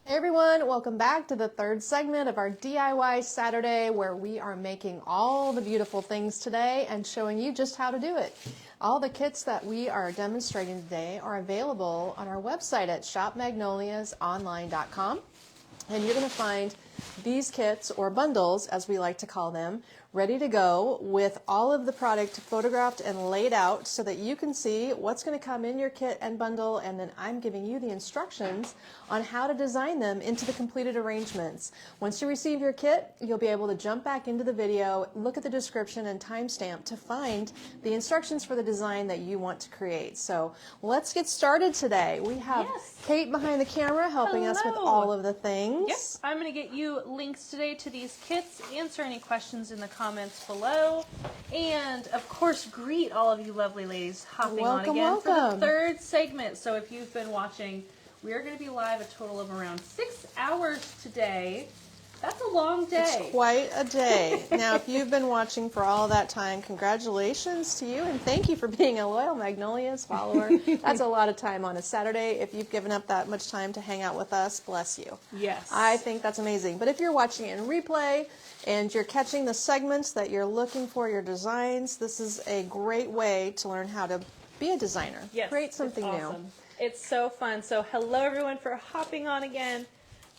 Hey everyone, welcome back to the third segment of our DIY Saturday, where we are making all the beautiful things today and showing you just how to do it. All the kits that we are demonstrating today are available on our website at shopmagnoliasonline.com, and you're going to find these kits, or bundles as we like to call them, ready to go with all of the product photographed and laid out so that you can see what's going to come in your kit and bundle, and then I'm giving you the instructions on how to design them into the completed arrangements. Once you receive your kit, you'll be able to jump back into the video, look at the description and timestamp to find the instructions for the design that you want to create. So let's get started today. We have Kate behind the camera helping us with all of the things. Yep, I'm going to get you links today to these kits, answer any questions in the comments below, and of course greet all of you lovely ladies hopping on again for the third segment. So if you've been watching, we are going to be live a total of around 6 hours today. That's a long day. It's quite a day. Now, if you've been watching for all that time, congratulations to you, and thank you for being a loyal Magnolias follower. That's a lot of time on a Saturday. If you've given up that much time to hang out with us, bless you. Yes. I think that's amazing. But if you're watching it in replay and you're catching the segments that you're looking for your designs, this is a great way to learn how to be a designer. Yes, create something it's awesome. new. It's so fun. So hello everyone for hopping on again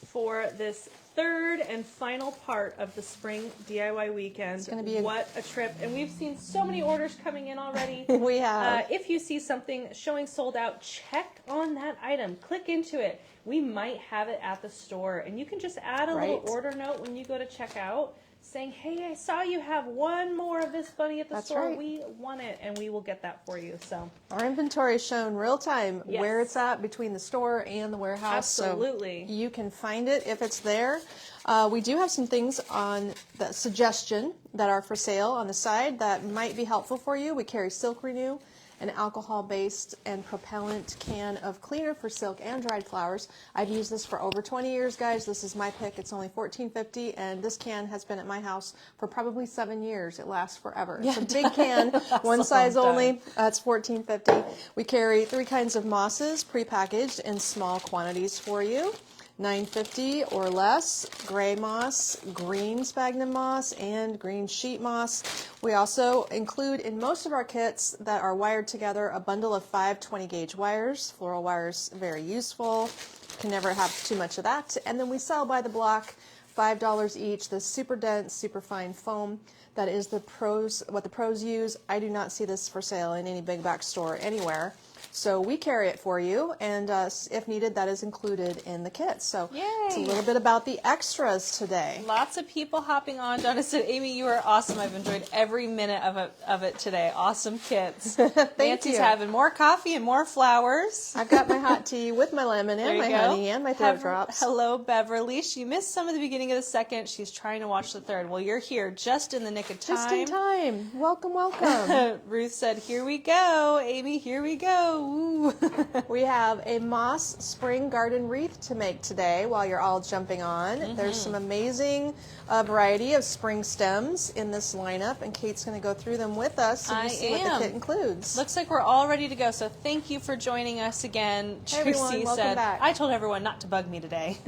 for this third and final part of the spring DIY weekend. It's going to be what a trip. And we've seen so many orders coming in already. We have. If you see something showing sold out, check on that item. Click into it. We might have it at the store. And you can just add a little order note when you go to check out saying, hey, I saw you have one more of this bunny at the store. Right. We want it, and we will get that for you. So our inventory is shown real time where it's at between the store and the warehouse. Absolutely. So you can find it if it's there. We do have some things on the suggestion that are for sale on the side that might be helpful for you. We carry Silk Renew, an alcohol-based and propellant can of cleaner for silk and dried flowers. I've used this for over 20 years, guys. This is my pick. It's only $14.50, and this can has been at my house for probably 7 years. It lasts forever. Yeah, it's a big can, one size only. It's $14.50. We carry 3 kinds of mosses prepackaged in small quantities for you. $9.50 or less, gray moss, green sphagnum moss, and green sheet moss. We also include in most of our kits that are wired together a bundle of 5 20-gauge wires. Floral wires, very useful. Can never have too much of that. And then we sell by the block, $5 each, the super dense, super fine foam. That is what the pros use. I do not see this for sale in any big box store anywhere. So we carry it for you, and if needed, that is included in the kit. So it's a little bit about the extras today. Lots of people hopping on. Donna said, Amy, you are awesome. I've enjoyed every minute of it today. Awesome kits. Nancy's having more coffee and more flowers. I've got my hot tea with my lemon and my honey and my throat drops. Hello, Beverly. She missed some of the beginning of the second. She's trying to watch the third. Well, you're here just in the nick of time. Just in time. Welcome, welcome. Ruth said, here we go. Amy, here we go. Ooh. We have a moss spring garden wreath to make today while you're all jumping on. There's some amazing variety of spring stems in this lineup, and Kate's going to go through them with us so you see what the kit includes. Looks like we're all ready to go, so thank you for joining us again. Hey everyone, welcome back. I told everyone not to bug me today.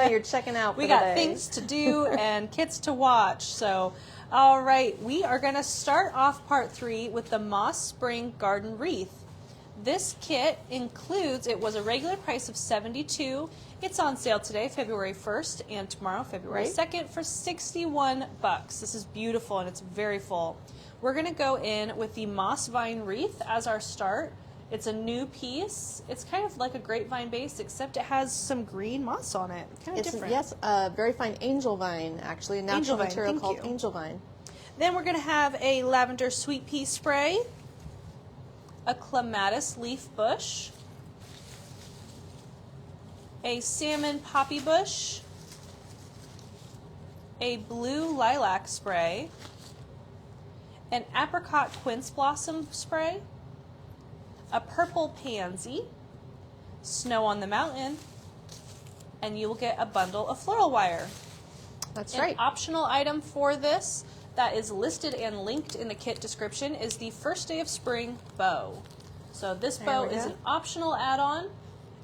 You're checking out for We got things to do and kits to watch, so all right, we are going to start off part 3 with the moss spring garden wreath. This kit includes, it was a regular price of $72. It's on sale today, February 1st, and tomorrow, February 2nd, for $61. This is beautiful, and it's very full. We're going to go in with the moss vine wreath as our start. It's a new piece. It's kind of like a grapevine base, except it has some green moss on it. Kind of different. Yes, a very fine angel vine, actually, a natural material called angel vine. Then we're going to have a lavender sweet pea spray, a clematis leaf bush, a salmon poppy bush, a blue lilac spray, an apricot quince blossom spray, a purple pansy, snow on the mountain, and you will get a bundle of floral wire. That's right. An optional item for this that is listed and linked in the kit description is the First Day of Spring bow. So this bow is an optional add-on.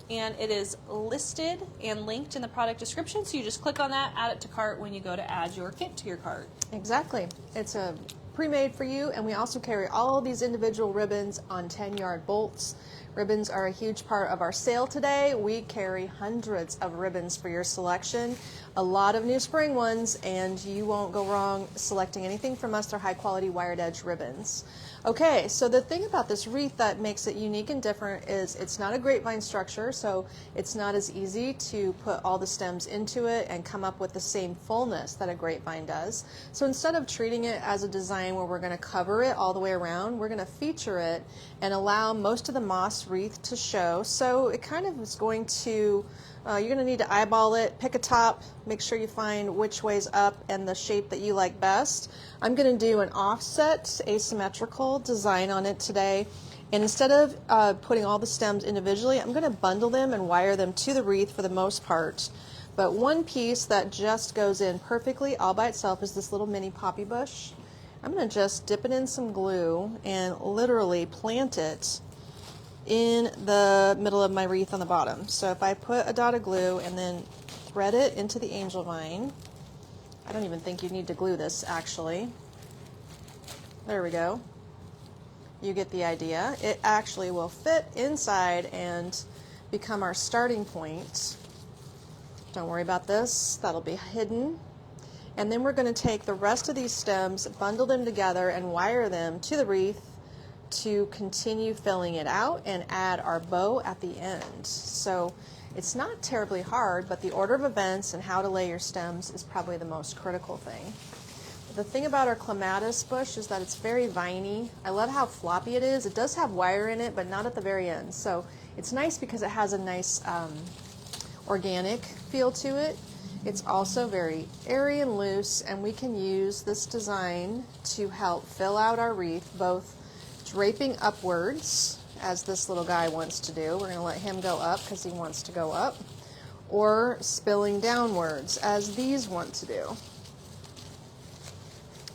and it is listed and linked in the product description, so you just click on that, add it to cart when you go to add your kit to your cart. Exactly. It's a pre-made for you, and we also carry all these individual ribbons on 10-yard bolts. Ribbons are a huge part of our sale today. We carry hundreds of ribbons for your selection, a lot of new spring ones, and you won't go wrong selecting anything from us. They're high quality wired edge ribbons. Okay, so the thing about this wreath that makes it unique and different is it's not a grapevine structure, so it's not as easy to put all the stems into it and come up with the same fullness that a grapevine does. So instead of treating it as a design where we're going to cover it all the way around, we're going to feature it and allow most of the moss wreath to show. So it kind of is going to, you're going to need to eyeball it, pick a top, make sure you find which way's up and the shape that you like best. I'm going to do an offset asymmetrical design on it today, and instead of putting all the stems individually, I'm going to bundle them and wire them to the wreath for the most part. But one piece that just goes in perfectly all by itself is this little mini poppy bush. I'm going to just dip it in some glue and literally plant it in the middle of my wreath on the bottom. So if I put a dot of glue and then thread it into the angel vine, I don't even think you need to glue this actually. There we go. You get the idea. It actually will fit inside and become our starting point. Don't worry about this, that'll be hidden. And then we're going to take the rest of these stems, bundle them together, and wire them to the wreath to continue filling it out and add our bow at the end. So it's not terribly hard, but the order of events and how to lay your stems is probably the most critical thing. The thing about our clematis bush is that it's very viney. I love how floppy it is. It does have wire in it, but not at the very end. So it's nice because it has a nice organic feel to it. It's also very airy and loose, and we can use this design to help fill out our wreath, both draping upwards, as this little guy wants to do. We're going to let him go up because he wants to go up, or spilling downwards, as these want to do.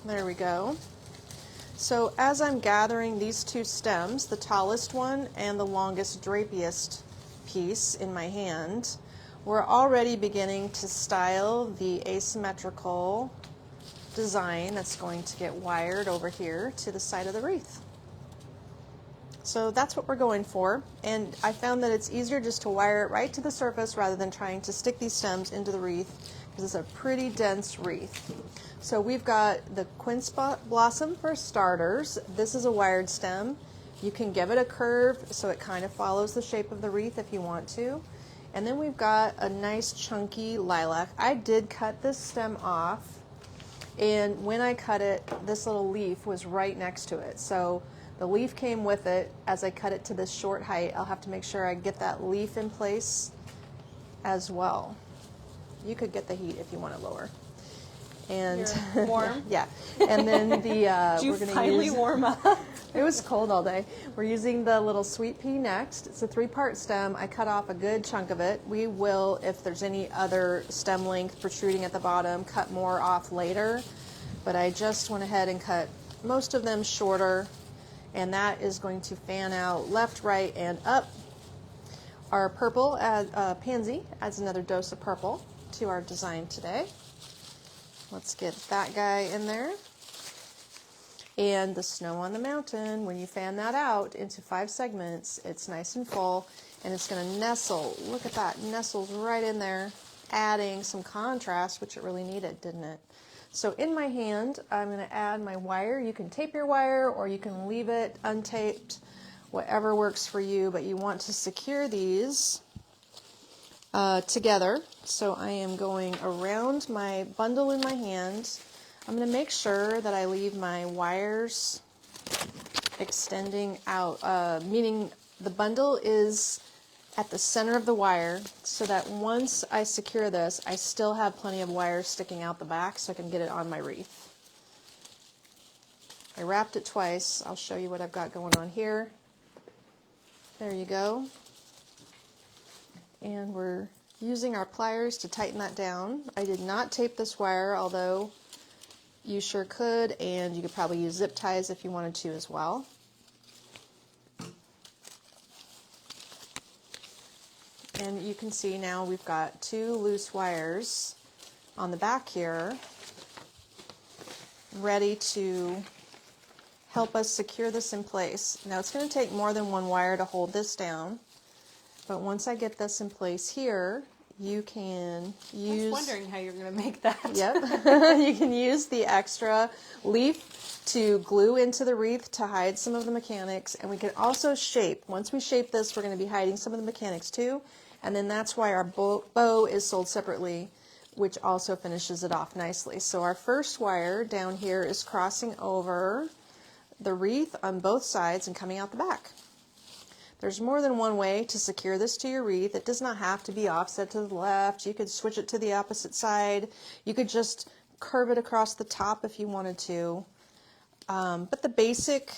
There we go. So as I'm gathering these two stems, the tallest one and the longest, drapiest piece in my hand, we're already beginning to style the asymmetrical design that's going to get wired over here to the side of the wreath. So that's what we're going for, and I found that it's easier just to wire it right to the surface rather than trying to stick these stems into the wreath, because it's a pretty dense wreath. So we've got the quince blossom for starters. This is a wired stem. You can give it a curve so it kind of follows the shape of the wreath if you want to. And then we've got a nice chunky lilac. I did cut this stem off, and when I cut it, this little leaf was right next to it. So the leaf came with it. As I cut it to this short height, I'll have to make sure I get that leaf in place as well. You could get the heat if you want it lower. And You're warm? yeah. And then the Did you we're gonna finally use, warm up? It was cold all day. We're using the little sweet pea next. It's a 3-part stem. I cut off a good chunk of it. We will, if there's any other stem length protruding at the bottom, cut more off later. But I just went ahead and cut most of them shorter, and that is going to fan out left, right, and up. Our purple pansy adds another dose of purple to our design today. Let's get that guy in there. And the snow on the mountain, when you fan that out into 5 segments, it's nice and full, and it's going to nestle. Look at that, nestles right in there, adding some contrast, which it really needed, didn't it? So in my hand, I'm going to add my wire. You can tape your wire, or you can leave it untaped, whatever works for you, but you want to secure these together. So I am going around my bundle in my hand. I'm going to make sure that I leave my wires extending out, meaning the bundle is at the center of the wire, so that once I secure this, I still have plenty of wire sticking out the back so I can get it on my wreath. I wrapped it twice. I'll show you what I've got going on here. There you go. And we're using our pliers to tighten that down. I did not tape this wire, although you sure could, and you could probably use zip ties if you wanted to as well. And you can see now we've got 2 loose wires on the back here ready to help us secure this in place. Now it's going to take more than 1 wire to hold this down, but once I get this in place here, you can use... I was wondering how you're going to make that. Yep. You can use the extra leaf to glue into the wreath to hide some of the mechanics, and we can also shape. Once we shape this, we're going to be hiding some of the mechanics too, and then that's why our bow is sold separately, which also finishes it off nicely. So our first wire down here is crossing over the wreath on both sides and coming out the back. There's more than one way to secure this to your wreath. It does not have to be offset to the left. You could switch it to the opposite side. You could just curve it across the top if you wanted to. But the basic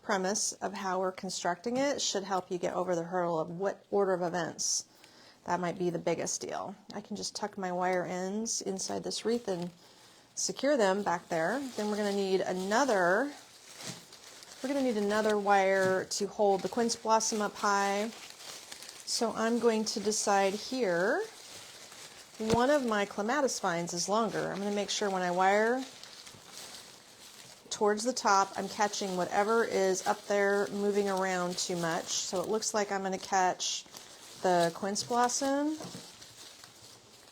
premise of how we're constructing it should help you get over the hurdle of what order of events. That might be the biggest deal. I can just tuck my wire ends inside this wreath and secure them back there. Then we're going to need another wire to hold the quince blossom up high. So I'm going to decide here, one of my clematis vines is longer. I'm going to make sure when I wire towards the top, I'm catching whatever is up there moving around too much. So it looks like I'm going to catch the quince blossom.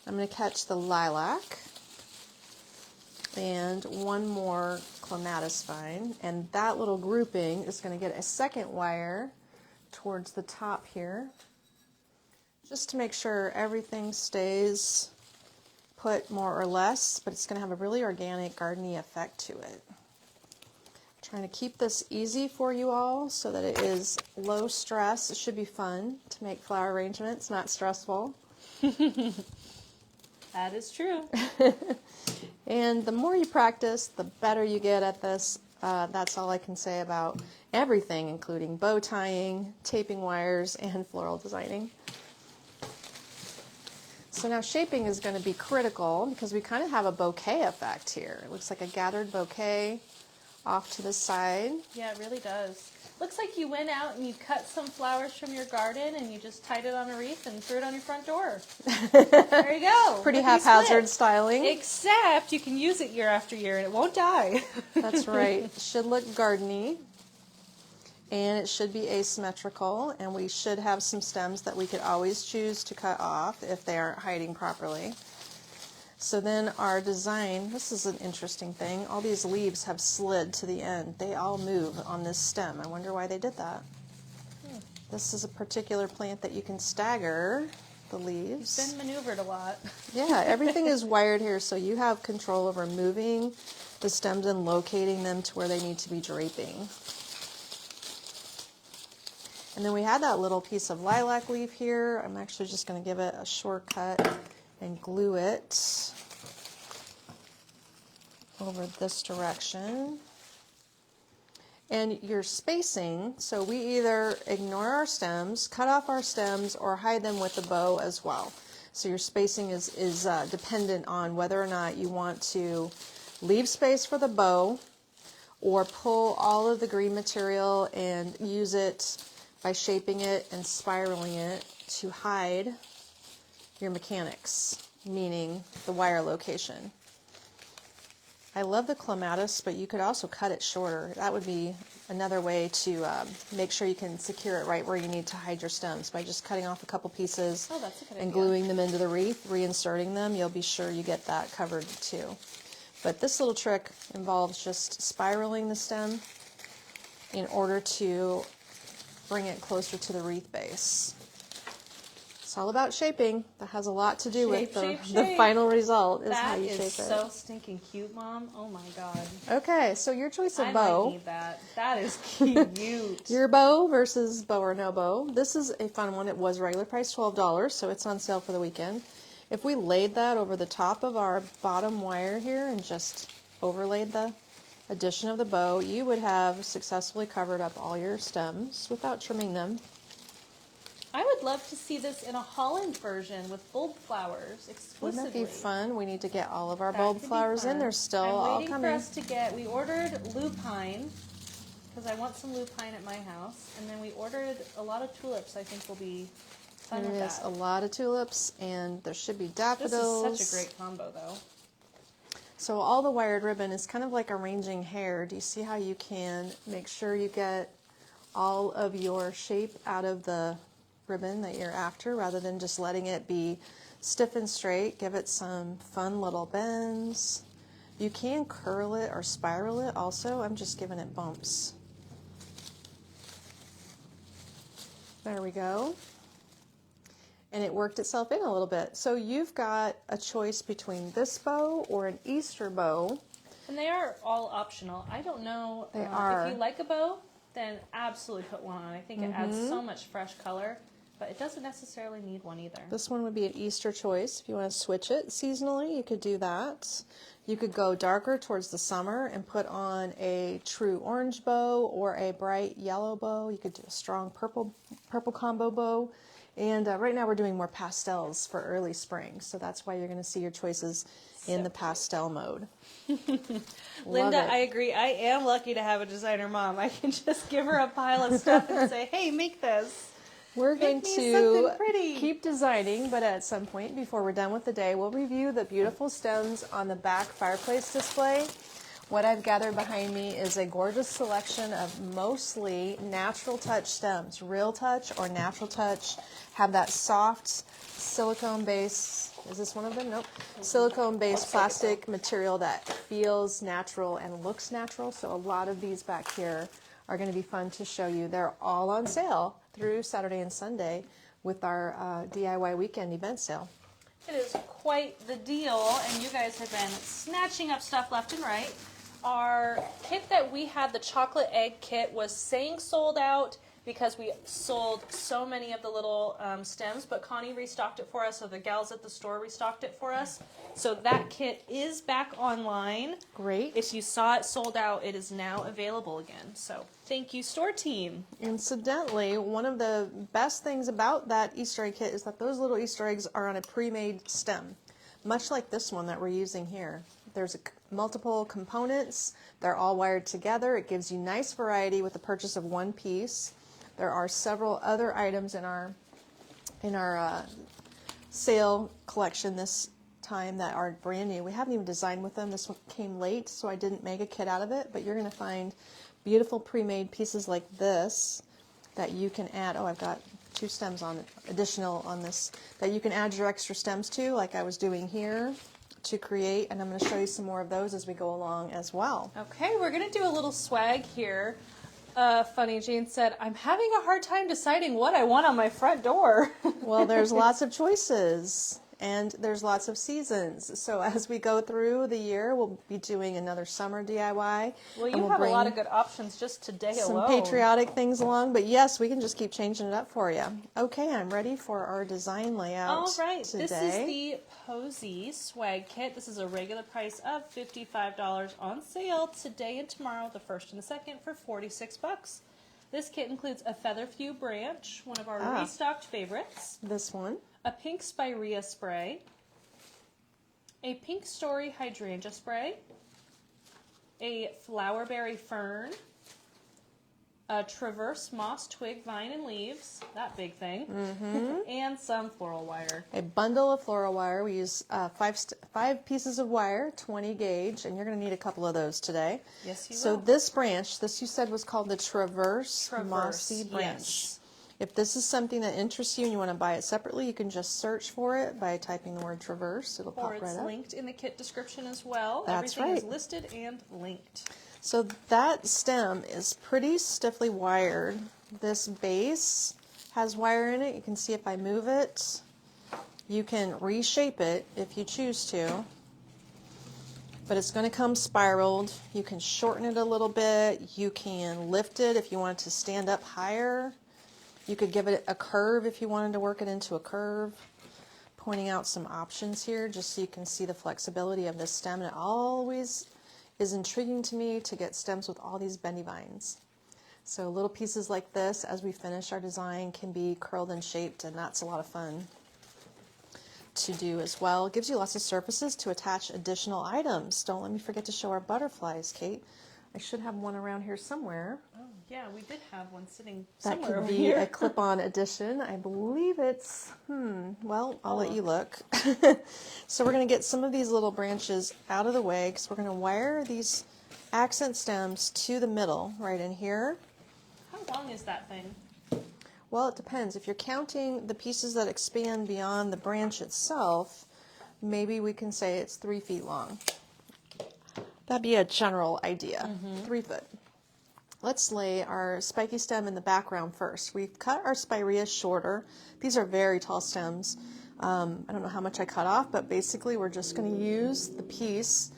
I'm going to catch the lilac and one more clematis vine, and that little grouping is going to get a second wire towards the top here, just to make sure everything stays put more or less, but it's going to have a really organic, gardeny effect to it. I'm trying to keep this easy for you all so that it is low stress. It should be fun to make flower arrangements, not stressful. That is true. And the more you practice, the better you get at this. That's all I can say about everything, including bow tying, taping wires, and floral designing. So now shaping is going to be critical because we kind of have a bouquet effect here. It looks like a gathered bouquet off to the side. Yeah, it really does. Looks like you went out and you cut some flowers from your garden and you just tied it on a wreath and threw it on your front door. There you go. Pretty Lickety haphazard split. styling. Except you can use it year after year and it won't die. That's right. It should look gardeny, and it should be asymmetrical, and we should have some stems that we could always choose to cut off if they aren't hiding properly. So then our design, this is an interesting thing. All these leaves have slid to the end. They all move on this stem. I wonder why they did that. This is a particular plant that you can stagger the leaves. It's been maneuvered a lot. Yeah, everything is wired here, so you have control over moving the stems and locating them to where they need to be draping. And then we had that little piece of lilac leaf here. I'm actually just going to give it a short cut and glue it over this direction. And your spacing, so we either ignore our stems, cut off our stems, or hide them with the bow as well. So your spacing is dependent on whether or not you want to leave space for the bow or pull all of the green material and use it by shaping it and spiraling it to hide your mechanics, meaning the wire location. I love the clematis, but you could also cut it shorter. That would be another way to make sure you can secure it right where you need to hide your stems by just cutting off a couple pieces and gluing them into the wreath, reinserting them. You'll be sure you get that covered too. But this little trick involves just spiraling the stem in order to bring it closer to the wreath base. It's all about shaping. That has a lot to do with the final result is how you shape it. That is so stinking cute, Mom. Oh my God. Okay, so your choice of I bow. might need that. That is cute. Your bow versus bow or no bow. This is a fun one. It was regular price $12, so it's on sale for the weekend. If we laid that over the top of our bottom wire here and just overlaid the addition of the bow, you would have successfully covered up all your stems without trimming them. I would love to see this in a Holland version with bulb flowers exclusively. Wouldn't that be fun? We need to get all of our bulb flowers in. They're still all coming. I'm waiting for us to get, we ordered lupine, because I want some lupine at my house, and then we ordered a lot of tulips I think will be Fun There with is that. a lot of tulips, and there should be This daffodils. is such a great combo, though. So all the wired ribbon is kind of like arranging hair. Do you see how you can make sure you get all of your shape out of the ribbon that you're after, rather than just letting it be stiff and straight? Give it some fun little bends. You can curl it or spiral it also. I'm just giving it bumps. There we go. And it worked itself in a little bit. So you've got a choice between this bow or an Easter bow. And they are all optional. I don't know They are. if you like a bow, then absolutely put one on. I think it adds so much fresh color, but it doesn't necessarily need one either. This one would be an Easter choice. If you want to switch it seasonally, you could do that. You could go darker towards the summer and put on a true orange bow or a bright yellow bow. You could do a strong purple combo bow. And right now we're doing more pastels for early spring, so that's why you're going to see your choices in the pastel mode. Linda, I agree. I am lucky to have a designer mom. I can just give her a pile of stuff and say, hey, make this. We're going Make me to something pretty. keep designing, but at some point before we're done with the day, we'll review the beautiful stems on the back fireplace display. What I've gathered behind me is a gorgeous selection of mostly natural touch stems. Real touch or natural touch have that soft silicone base. Is this one of them? Nope. Silicone based plastic material that feels natural and looks natural. So a lot of these back here are going to be fun to show you. They're all on sale through Saturday and Sunday with our DIY weekend event sale. It is quite the deal, and you guys have been snatching up stuff left and right. Our kit that we had, the chocolate egg kit, was saying sold out because we sold so many of the little stems, but Connie restocked it for us, so the gals at the store restocked it for us. So that kit is back online. Great. If you saw it sold out, it is now available again. So thank you, store team. Incidentally, one of the best things about that Easter egg kit is that those little Easter eggs are on a pre-made stem, much like this one that we're using here. There's multiple components. They're all wired together. It gives you nice variety with the purchase of one piece. There are several other items in our sale collection this time that are brand new. We haven't even designed with them. This one came late, so I didn't make a kit out of it, but you're going to find beautiful pre-made pieces like this that you can add. Oh, I've got 2 stems on additional on this that you can add your extra stems to, like I was doing here, to create, and I'm going to show you some more of those as we go along as well. Okay, we're going to do a little swag here. Funny Jane said, I'm having a hard time deciding what I want on my front door. Well, there's lots of choices, and there's lots of seasons. So as we go through the year, we'll be doing another summer DIY. Well, you have a lot of good options just today some alone. patriotic things along, but yes, we can just keep changing it up for you. Okay, I'm ready for our design layout All right, today. this is the Posie Swag Kit. This is a regular price of $55 on sale today and tomorrow, the 1st and the 2nd, for $46. This kit includes a featherfew branch, one of our restocked favorites, This one. a pink spirea spray, a pink story hydrangea spray, a flowerberry fern, a traverse moss twig vine and leaves, that big thing, and some floral wire. A bundle of floral wire. We use 5 pieces of wire, 20 gauge, and you're going to need a couple of those today. Yes, you So will. this branch, this you said was called the Traverse Mossy Branch. Yes. If this is something that interests you and you want to buy it separately, you can just search for it by typing the word Traverse. It'll pop Or it's right up. linked in the kit description as well. That's Everything is right. listed and linked. So that stem is pretty stiffly wired. This base has wire in it. You can see if I move it, you can reshape it if you choose to. But it's going to come spiraled. You can shorten it a little bit. You can lift it if you want it to stand up higher. You could give it a curve if you wanted to work it into a curve. Pointing out some options here just so you can see the flexibility of this stem. And it always is intriguing to me to get stems with all these bendy vines. So little pieces like this, as we finish our design, can be curled and shaped, and that's a lot of fun to do as well. It gives you lots of surfaces to attach additional items. Don't let me forget to show our butterflies, Kate. I should have one around here somewhere. Yeah, we did have one sitting That somewhere could over be here. a clip-on addition. I believe it's, well, I'll let you look. So we're going to get some of these little branches out of the way because we're going to wire these accent stems to the middle right in here. How long is that thing? Well, it depends. If you're counting the pieces that expand beyond the branch itself, maybe we can say it's 3 feet long. That'd be a general idea, 3 foot. Let's lay our spiky stem in the background first. We've cut our spireas shorter. These are very tall stems. I don't know how much I cut off, but basically we're just going to use the piece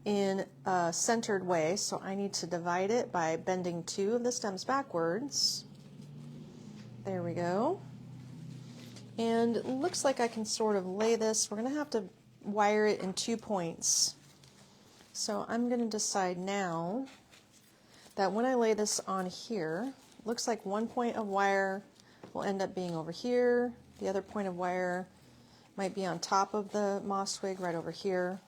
in a centered way. So I need to divide it by bending 2 of the stems backwards. There we go. And it looks like I can sort of lay this. We're going to have to wire it in 2 points. So I'm going to decide now that when I lay this on here, looks like one point of wire will end up being over here. The other point of wire might be on top of the moss twig right over here.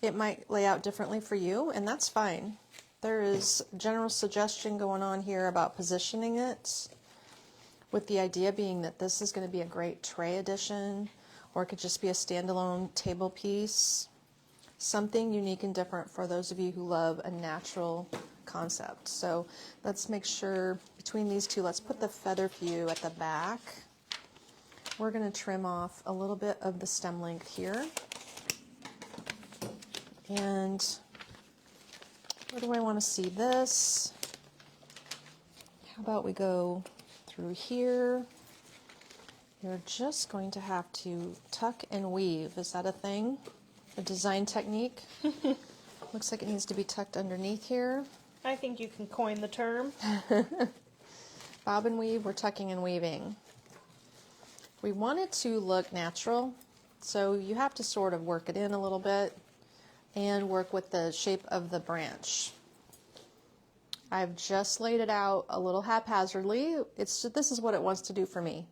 It might lay out differently for you, and that's fine. There is general suggestion going on here about positioning it, with the idea being that this is going to be a great tray addition, or it could just be a standalone table piece. Something unique and different for those of you who love a natural concept. So let's make sure between these two, let's put the feather few at the back. We're going to trim off a little bit of the stem length here. And where do I want to see this? How about we go through here? You're just going to have to tuck and weave. Is that a thing? A design technique? Looks like it needs to be tucked underneath here. I think you can coin the term. Bob and weave, we're tucking and weaving. We want it to look natural, so you have to sort of work it in a little bit and work with the shape of the branch. I've just laid it out a little haphazardly. This is what it wants to do for me.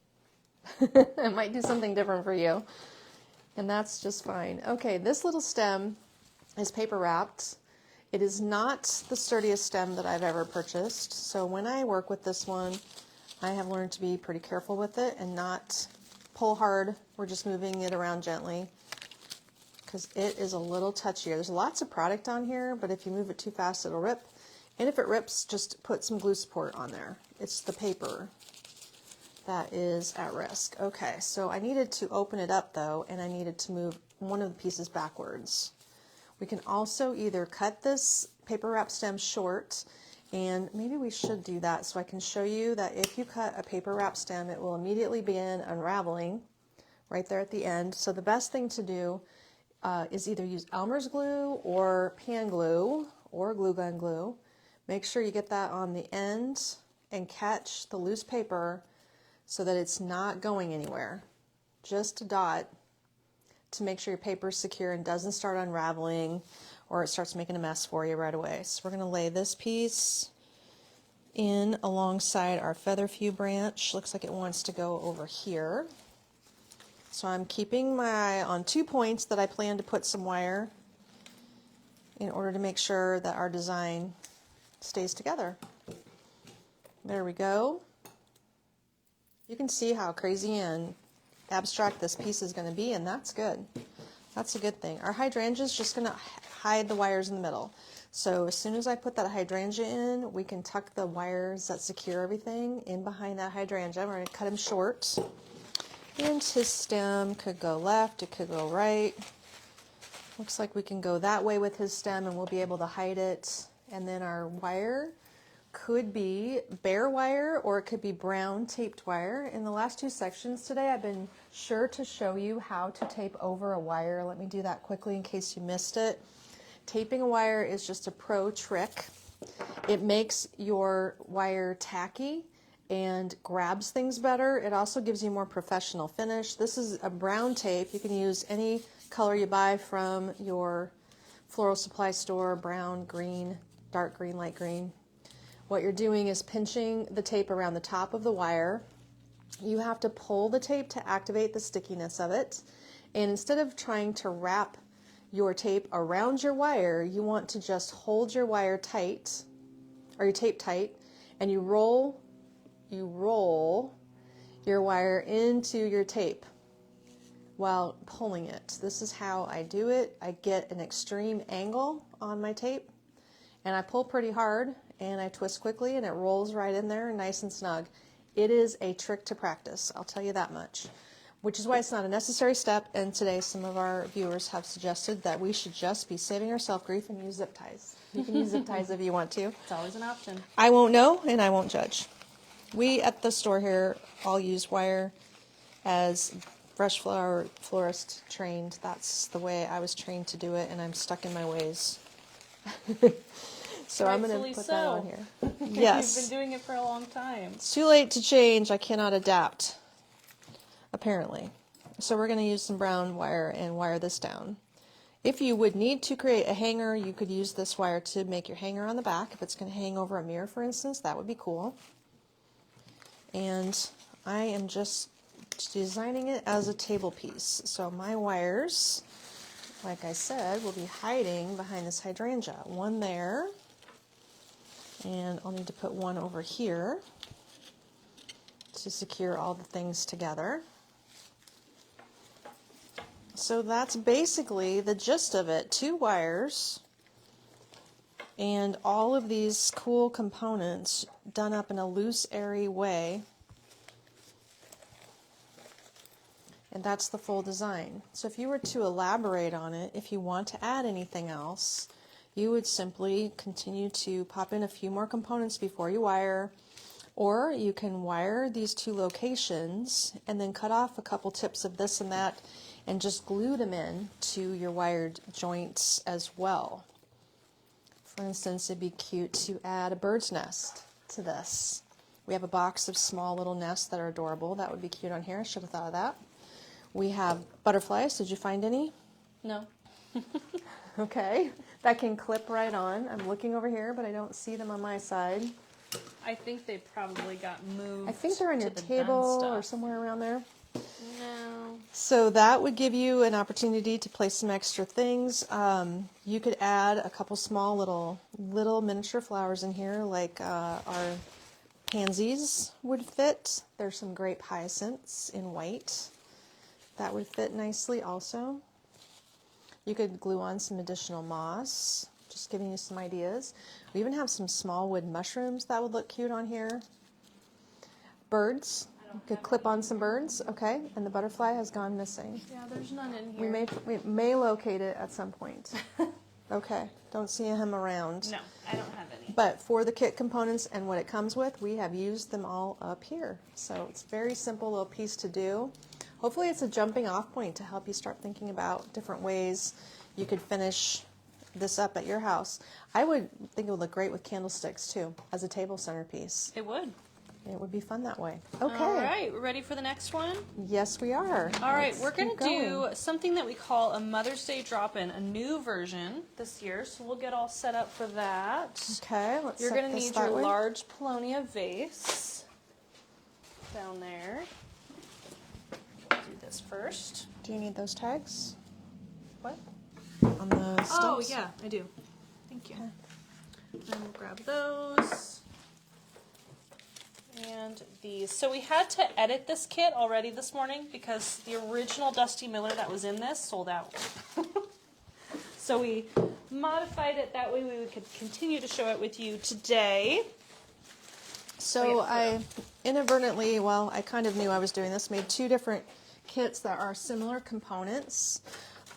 It might do something different for you, and that's just fine. Okay, this little stem is paper wrapped. It is not the sturdiest stem that I've ever purchased, so when I work with this one, I have learned to be pretty careful with it and not pull hard. We're just moving it around gently because it is a little touchier. There's lots of product on here, but if you move it too fast, it'll rip. And if it rips, just put some glue support on there. It's the paper that is at risk. Okay, so I needed to open it up though, and I needed to move one of the pieces backwards. We can also either cut this paper wrap stem short, and maybe we should do that so I can show you that if you cut a paper wrap stem, it will immediately begin unraveling right there at the end. So the best thing to do is either use Elmer's glue or pan glue or glue gun glue. Make sure you get that on the end and catch the loose paper so that it's not going anywhere. Just a dot to make sure your paper is secure and doesn't start unraveling or it starts making a mess for you right away. So we're going to lay this piece in alongside our feather few branch. Looks like it wants to go over here. So I'm keeping my eye on 2 points that I plan to put some wire in order to make sure that our design stays together. There we go. You can see how crazy and abstract this piece is going to be, and that's good. That's a good thing. Our hydrangea is just going to hide the wires in the middle. So as soon as I put that hydrangea in, we can tuck the wires that secure everything in behind that hydrangea. We're going to cut him short. And his stem could go left, it could go right. Looks like we can go that way with his stem and we'll be able to hide it. And then our wire could be bare wire or it could be brown taped wire. In the last 2 sections today, I've been sure to show you how to tape over a wire. Let me do that quickly in case you missed it. Taping a wire is just a pro trick. It makes your wire tacky and grabs things better. It also gives you more professional finish. This is a brown tape. You can use any color you buy from your floral supply store, brown, green, dark green, light green. What you're doing is pinching the tape around the top of the wire. You have to pull the tape to activate the stickiness of it. And instead of trying to wrap your tape around your wire, you want to just hold your wire tight, or your tape tight, and you roll your wire into your tape while pulling it. This is how I do it. I get an extreme angle on my tape, and I pull pretty hard, and I twist quickly, and it rolls right in there nice and snug. It is a trick to practice, I'll tell you that much, which is why it's not a necessary step, and today some of our viewers have suggested that we should just be saving ourselves grief and use zip ties. You can use zip ties if you want to. It's always an option. I won't know, and I won't judge. We at the store here all use wire as brush flower florist trained. That's the way I was trained to do it, and I'm stuck in my ways. So I'm going to put that on here. Yes. You've been doing it for a long time. It's too late to change. I cannot adapt, apparently. So we're going to use some brown wire and wire this down. If you would need to create a hanger, you could use this wire to make your hanger on the back. If it's going to hang over a mirror, for instance, that would be cool. And I am just designing it as a table piece. So my wires, like I said, will be hiding behind this hydrangea. One there, and I'll need to put one over here to secure all the things together. So that's basically the gist of it. 2 wires and all of these cool components done up in a loose, airy way. And that's the full design. So if you were to elaborate on it, if you want to add anything else, you would simply continue to pop in a few more components before you wire, or you can wire these 2 locations and then cut off a couple tips of this and that and just glue them in to your wired joints as well. For instance, it'd be cute to add a bird's nest to this. We have a box of small little nests that are adorable. That would be cute on here. I should have thought of that. We have butterflies. Did you find any? No. Okay. That can clip right on. I'm looking over here, but I don't see them on my side. I think they probably got moved. I think they're on your to the table done or stuff. somewhere around there. No. So that would give you an opportunity to place some extra things. You could add a couple small little miniature flowers in here, like our pansies would fit. There's some grape hyacinths in white. That would fit nicely also. You could glue on some additional moss, just giving you some ideas. We even have some small wood mushrooms that would look cute on here. Birds. You could clip on some birds, okay, and the butterfly has gone missing. Yeah, there's none in here. We may locate it at some point. Okay, don't see him around. No, I don't have any. But for the kit components and what it comes with, we have used them all up here. So it's a very simple little piece to do. Hopefully it's a jumping off point to help you start thinking about different ways you could finish this up at your house. I would think it would look great with candlesticks too, as a table centerpiece. It would. It would be fun that way. Okay. All right, we're ready for the next one? Yes, we are. All right, Let's we're going keep to do something that we call a Mother's Day drop-in, a new version this year, so we'll get all set up for that. Okay, let's You're set going to this need that your way. large Peony vase down there. Do this first. Do you need those tags What? on the sticks? Oh, yeah, I do. Thank you. And we'll grab those. And these. So we had to edit this kit already this morning because the original Dusty Miller that was in this sold out. So we modified it that way we could continue to show it with you today. So I inadvertently, well, I kind of knew I was doing this, made 2 different kits that are similar components.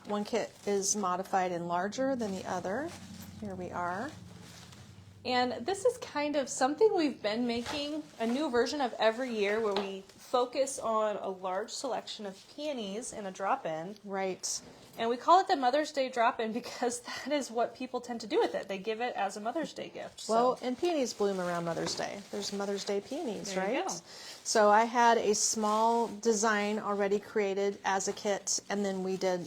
One kit is modified and larger than the other. Here we are. And this is kind of something we've been making, a new version of every year where we focus on a large selection of peonies in a drop-in. Right. And we call it the Mother's Day drop-in because that is what people tend to do with it. They give it as a Mother's Day gift. Well, and peonies bloom around Mother's Day. There's Mother's Day peonies, There you right? go. So I had a small design already created as a kit, and then we did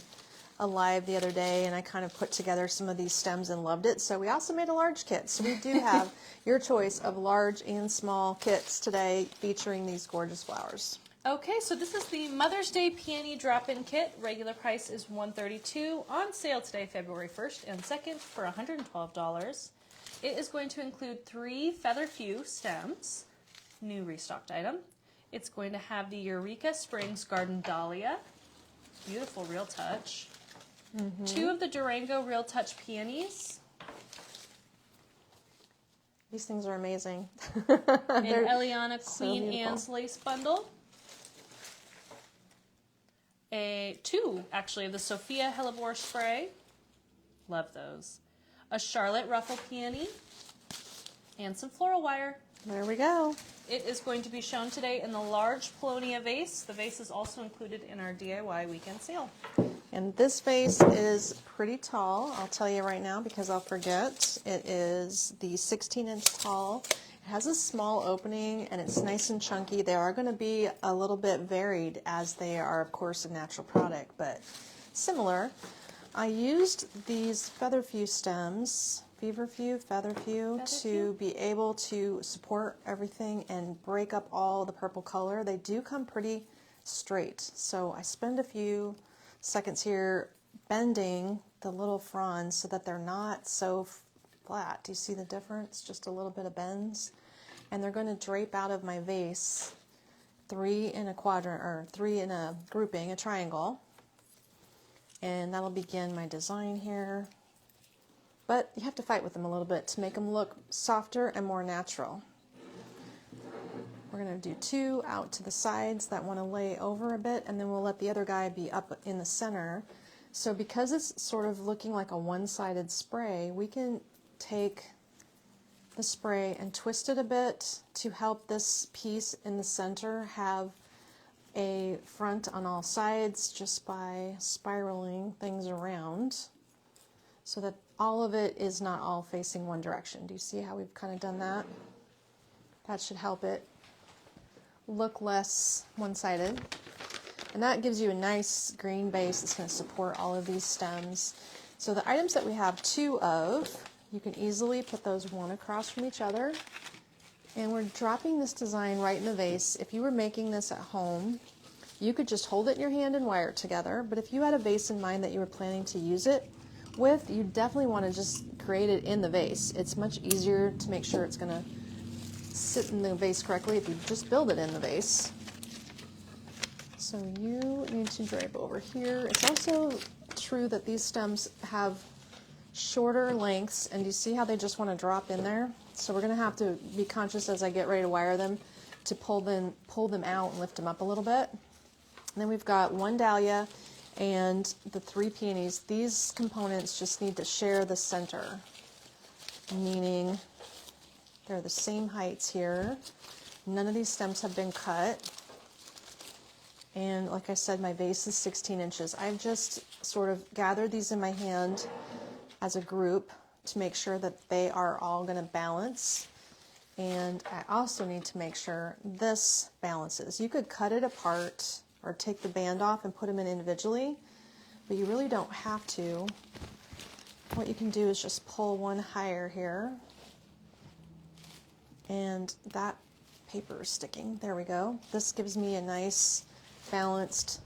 a live the other day, and I kind of put together some of these stems and loved it. So we also made a large kit. So we do have your choice of large and small kits today featuring these gorgeous flowers. Okay, so this is the Mother's Day Peony Drop-In Kit. Regular price is $132. On sale today, February 1st and 2nd for $112. It is going to include 3 featherfew stems, new restocked item. It's going to have the Eureka Springs Garden Dahlia, beautiful Real Touch. 2 of the Durango Real Touch Peonies. These things are amazing. An They're Eliana so Queen beautiful. Anne's lace bundle. 2 actually of the Sophia Hellebore spray. Love those. A Charlotte Ruffle Peony. And some floral wire. There we go. It is going to be shown today in the large Peonia vase. The vase is also included in our DIY weekend sale. And this vase is pretty tall, I'll tell you right now because I'll forget. It is the 16-inch tall. It has a small opening and it's nice and chunky. They are going to be a little bit varied as they are, of course, a natural product, but similar. I used these featherfew stems, feverfew, featherfew, to be able to support everything and break up all the purple color. They do come pretty straight, so I spend a few seconds here bending the little fronds so that they're not so flat. Do you see the difference? Just a little bit of bends. And they're going to drape out of my vase 3 in a quadrant, or 3 in a grouping, a triangle. And that'll begin my design here. But you have to fight with them a little bit to make them look softer and more natural. We're going to do 2 out to the sides that want to lay over a bit, and then we'll let the other guy be up in the center. So because it's sort of looking like a one-sided spray, we can take the spray and twist it a bit to help this piece in the center have a front on all sides just by spiraling things around so that all of it is not all facing one direction. Do you see how we've kind of done that? That should help it look less one-sided. And that gives you a nice green base that's going to support all of these stems. So the items that we have 2 of, you can easily put those one across from each other. And we're dropping this design right in the vase. If you were making this at home, you could just hold it in your hand and wire it together. But if you had a vase in mind that you were planning to use it with, you definitely want to just create it in the vase. It's much easier to make sure it's going to sit in the vase correctly if you just build it in the vase. So you need to drape over here. It's also true that these stems have shorter lengths, and you see how they just want to drop in there? So we're going to have to be conscious as I get ready to wire them to pull them out and lift them up a little bit. And then we've got 1 dahlia and the 3 peonies. These components just need to share the center, meaning they're the same heights here. None of these stems have been cut. And like I said, my vase is 16 inches. I've just sort of gathered these in my hand as a group to make sure that they are all going to balance. And I also need to make sure this balances. You could cut it apart or take the band off and put them in individually, but you really don't have to. What you can do is just pull one higher here, and that paper is sticking. There we go. This gives me a nice balanced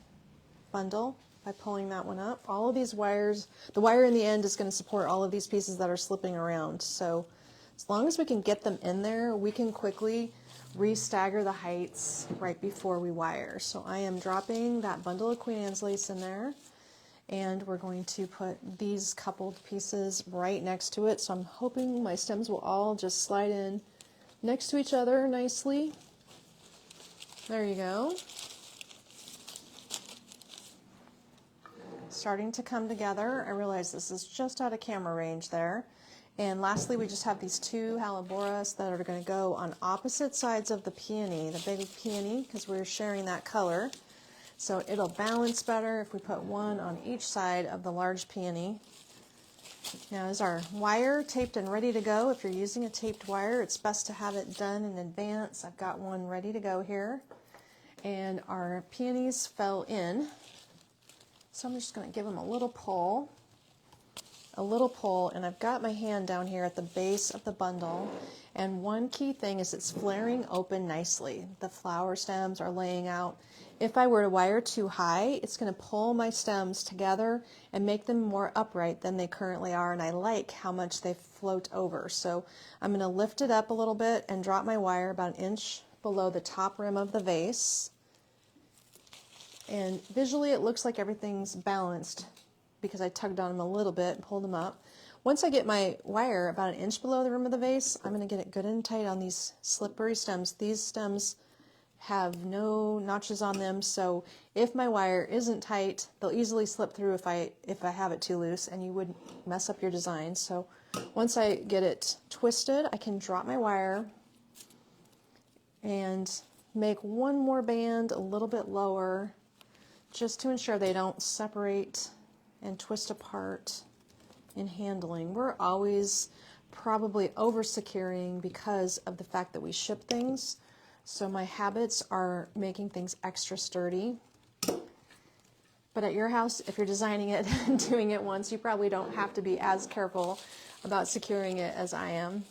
bundle by pulling that one up. All of these wires, the wire in the end is going to support all of these pieces that are slipping around. So as long as we can get them in there, we can quickly re-stagger the heights right before we wire. So I am dropping that bundle of Queen Anne's lace in there, and we're going to put these coupled pieces right next to it. So I'm hoping my stems will all just slide in next to each other nicely. There you go. Starting to come together. I realize this is just out of camera range there. And lastly, we just have these 2 Helleboras that are going to go on opposite sides of the peony, the big peony, because we're sharing that color. So it'll balance better if we put one on each side of the large peony. Now is our wire taped and ready to go? If you're using a taped wire, it's best to have it done in advance. I've got one ready to go here. And our peonies fell in. So I'm just going to give them a little pull, and I've got my hand down here at the base of the bundle. And one key thing is it's flaring open nicely. The flower stems are laying out If I were to wire too high, it's going to pull my stems together and make them more upright than they currently are, and I like how much they float over. So I'm going to lift it up a little bit and drop my wire about 1 inch below the top rim of the vase. And visually it looks like everything's balanced because I tugged on them a little bit and pulled them up. Once I get my wire about 1 inch below the rim of the vase, I'm going to get it good and tight on these slippery stems. These stems have no notches on them, so if my wire isn't tight, they'll easily slip through if I have it too loose, and you would mess up your design. So once I get it twisted, I can drop my wire and make one more band a little bit lower just to ensure they don't separate and twist apart in handling. We're always probably over securing because of the fact that we ship things. So my habits are making things extra sturdy. But at your house, if you're designing it and doing it once, you probably don't have to be as careful about securing it as I am.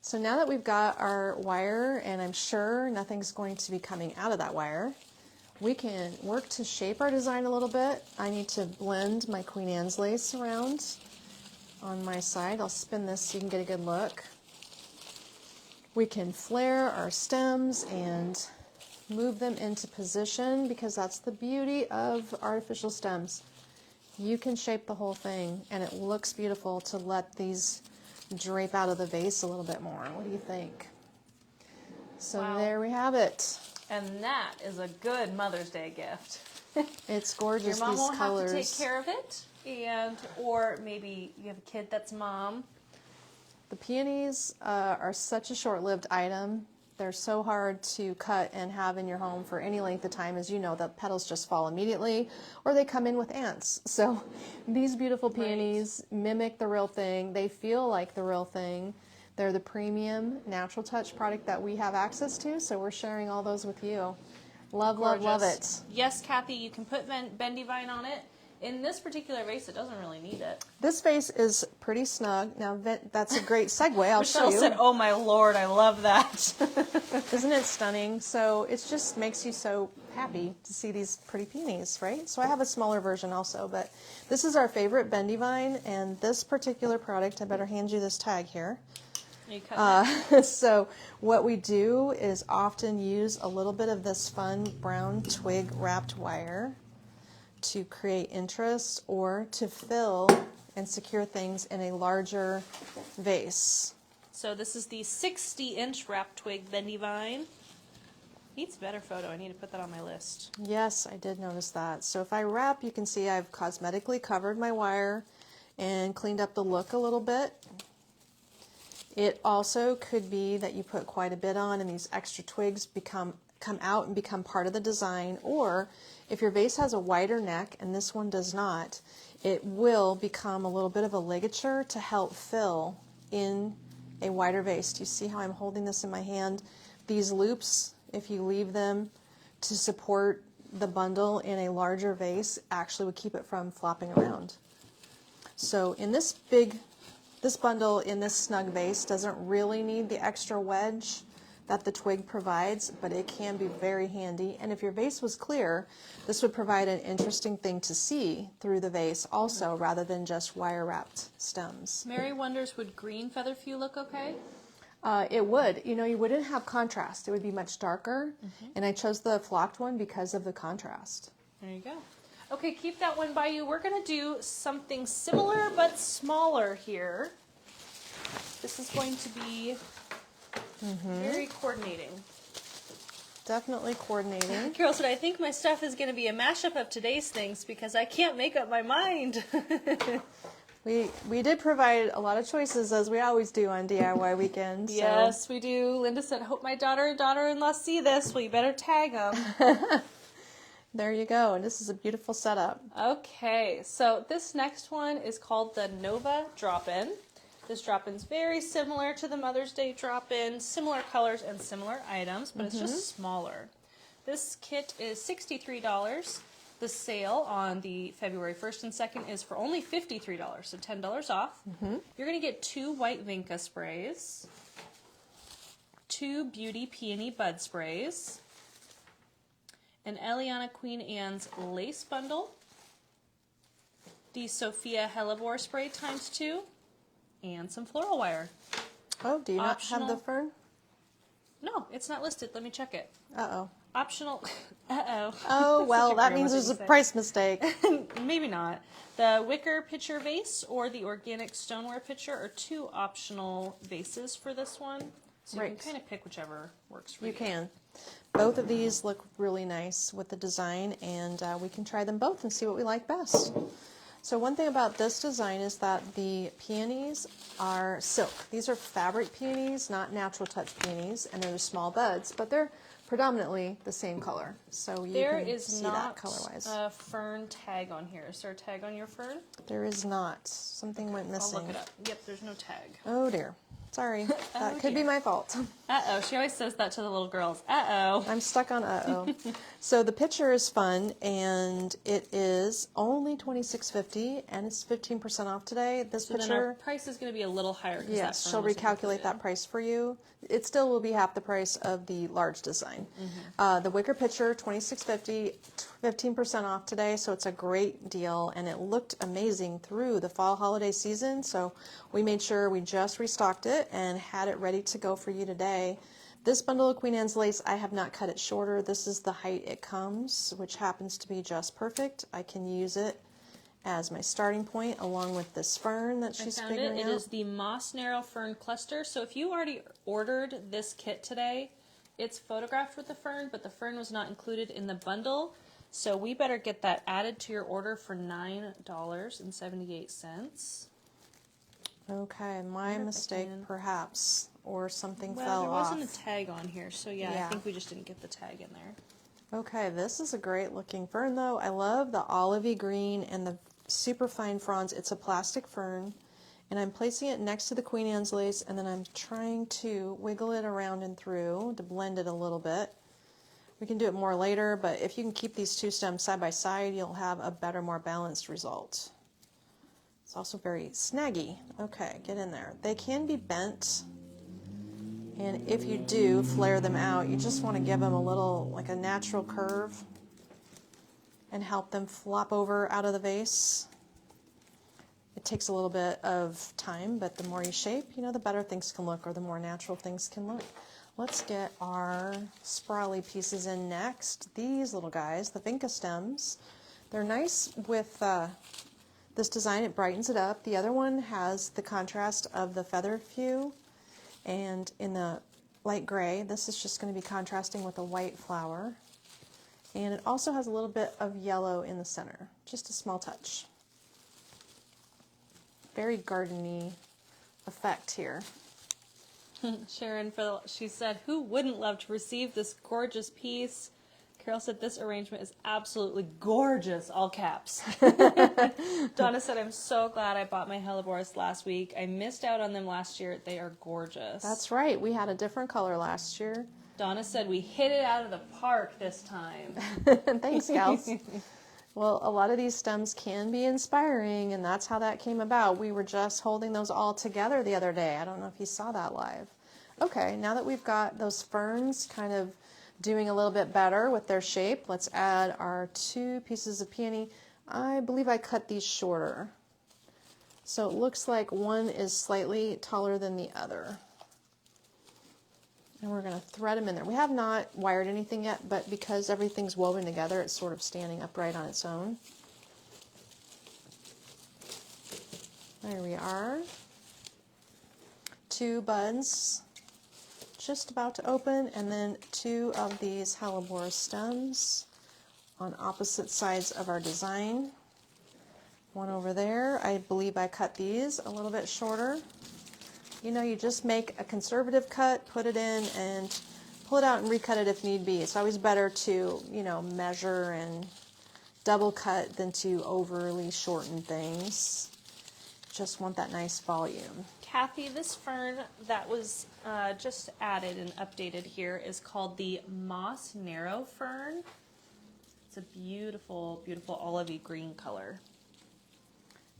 So now that we've got our wire, and I'm sure nothing's going to be coming out of that wire, we can work to shape our design a little bit. I need to blend my Queen Anne's lace around on my side. I'll spin this so you can get a good look. We can flare our stems and move them into position because that's the beauty of artificial stems. You can shape the whole thing and it looks beautiful to let these drape out of the vase a little bit more. What do you think? So wow. There we have it. And that is a good Mother's Day gift. It's gorgeous. Your mom these won't colors. have to take care of it, or maybe you have a kid that's mom. The peonies are such a short-lived item. They're so hard to cut and have in your home for any length of time. As you know, the petals just fall immediately, or they come in with ants. So these beautiful peonies mimic the real thing. They feel like the real thing. They're the premium natural touch product that we have access to, so we're sharing all those with you. Love, Gorgeous. love, love it. Yes, Kathy, you can put bendy vine on it. In this particular vase, it doesn't really need it. This vase is pretty snug. Now, that's a great segue. I'll show Michelle you. said, oh my Lord, I love that. Isn't it stunning? So it just makes you so happy to see these pretty peonies, right? So I have a smaller version also, but this is our favorite bendy vine, and this particular product, I better hand you this tag here. You cut So what we do is often use a little bit of this fun brown twig wrapped wire to create interest or to fill and secure things in a larger vase. So this is the 60-inch wrapped twig bendy vine. Needs a better photo. I need to put that on my list. Yes, I did notice that. So if I wrap, you can see I've cosmetically covered my wire and cleaned up the look a little bit. It also could be that you put quite a bit on and these extra twigs come out and become part of the design, or if your vase has a wider neck and this one does not, it will become a little bit of a ligature to help fill in a wider vase. Do you see how I'm holding this in my hand? These loops, if you leave them to support the bundle in a larger vase, actually would keep it from flopping around. So in this bundle in this snug vase doesn't really need the extra wedge that the twig provides, but it can be very handy. And if your vase was clear, this would provide an interesting thing to see through the vase also, rather than just wire-wrapped stems. Mary wonders, would green featherfew look okay? It would. You know, you wouldn't have contrast. It would be much darker, and I chose the flocked one because of the contrast. There you go. Okay, keep that one by you. We're going to do something similar but smaller here. This is going to be very coordinating. Definitely coordinating. Carol said, I think my stuff is going to be a mashup of today's things because I can't make up my mind. We did provide a lot of choices, as we always do on DIY weekends. Yes, we do. Linda said, hope my daughter and daughter-in-law see this. Well, you better tag them. There you go. And this is a beautiful setup. Okay, so this next one is called the Nova Drop-In. This drop-in's very similar to the Mother's Day drop-in, similar colors and similar items, but it's just smaller. This kit is $63. The sale on the February 1st and 2nd is for only $53, so $10 off. You're going to get 2 white Vinca sprays, 2 Beauty Peony Bud sprays, an Eliana Queen Anne's lace bundle, the Sophia Hellebore spray ×2, and some floral wire. Oh, do you not have the Optional. fern? No, it's not listed. Let me check it. Uh-oh. Optional. Uh-oh. Oh, well, Such a that grandma means there's a thing to say. price mistake. Maybe not. The wicker pitcher vase or the organic stoneware pitcher are two optional vases for this one. So you Right. can kind of pick whichever works for you. You can. Both of these look really nice with the design, and we can try them both and see what we like best. So one thing about this design is that the peonies are silk. These are fabric peonies, not natural touch peonies, and they're the small buds, but they're predominantly the same color. So you There can is see not that color-wise. a fern tag on here. Is there a tag on your fern? There is not. Something went I'll missing. look it up. Yep, there's no tag. Oh dear. Sorry. That could be dear. my fault. Uh-oh. She always says that to the little girls. Uh-oh. I'm stuck on uh-oh. So the picture is fun, and it is only $26.50, and it's 15% off today. This So then our picture, price is going to be a little higher. 'Cause yes, that she'll fern wasn't recalculate included. that price for you. It still will be half the price of the large design. The wicker picture, $26.50, 15% off today, so it's a great deal, and it looked amazing through the fall holiday season, so we made sure we just restocked it and had it ready to go for you today. This bundle of Queen Anne's lace, I have not cut it shorter. This is the height it comes, which happens to be just perfect. I can use it as my starting point along with this fern that she's I found it. figuring It out. is the Moss Narrow Fern Cluster. So if you already ordered this kit today, it's photographed with the fern, but the fern was not included in the bundle. So we better get that added to your order for $9.78. Okay, my if I mistake can- perhaps, or something Well, fell there off. wasn't a tag on here, so yeah, Yeah. I think we just didn't get the tag in there. Okay, this is a great looking fern though. I love the olivey green and the super fine fronds. It's a plastic fern, and I'm placing it next to the Queen Anne's lace, and then I'm trying to wiggle it around and through to blend it a little bit. We can do it more later, but if you can keep these two stems side by side, you'll have a better, more balanced result. It's also very snaggy. Okay, get in there. They can be bent, and if you do flare them out, you just want to give them a little, like a natural curve, and help them flop over out of the vase. It takes a little bit of time, but the more you shape, the better things can look, or the more natural things can look. Let's get our sprawly pieces in next. These little guys, the vinca stems, they're nice with this design. It brightens it up. The other one has the contrast of the feather hue, and in the light gray, this is just going to be contrasting with a white flower. And it also has a little bit of yellow in the center, just a small touch. Very garden-y effect here. Sharon, she said, who wouldn't love to receive this gorgeous piece? Carol said, this arrangement is absolutely gorgeous, all caps. Donna said, I'm so glad I bought my hellebores last week. I missed out on them last year. They are gorgeous. That's right. We had a different color last year. Donna said, we hit it out of the park this time. Thanks, gals. Well, a lot of these stems can be inspiring, and that's how that came about. We were just holding those all together the other day. I don't know if you saw that live. Okay, now that we've got those ferns kind of doing a little bit better with their shape, let's add our two pieces of peony. I believe I cut these shorter. So it looks like one is slightly taller than the other. And we're going to thread them in there. We have not wired anything yet, but because everything's woven together, it's sort of standing upright on its own. There we are. Two buds just about to open, and then two of these hellebore stems on opposite sides of our design. One over there. I believe I cut these a little bit shorter. You just make a conservative cut, put it in, and pull it out and recut it if need be. It's always better to, measure and double cut than to overly shorten things. Just want that nice volume. Kathy, this fern that was just added and updated here is called the Moss Narrow Fern. It's a beautiful, beautiful olivey green color.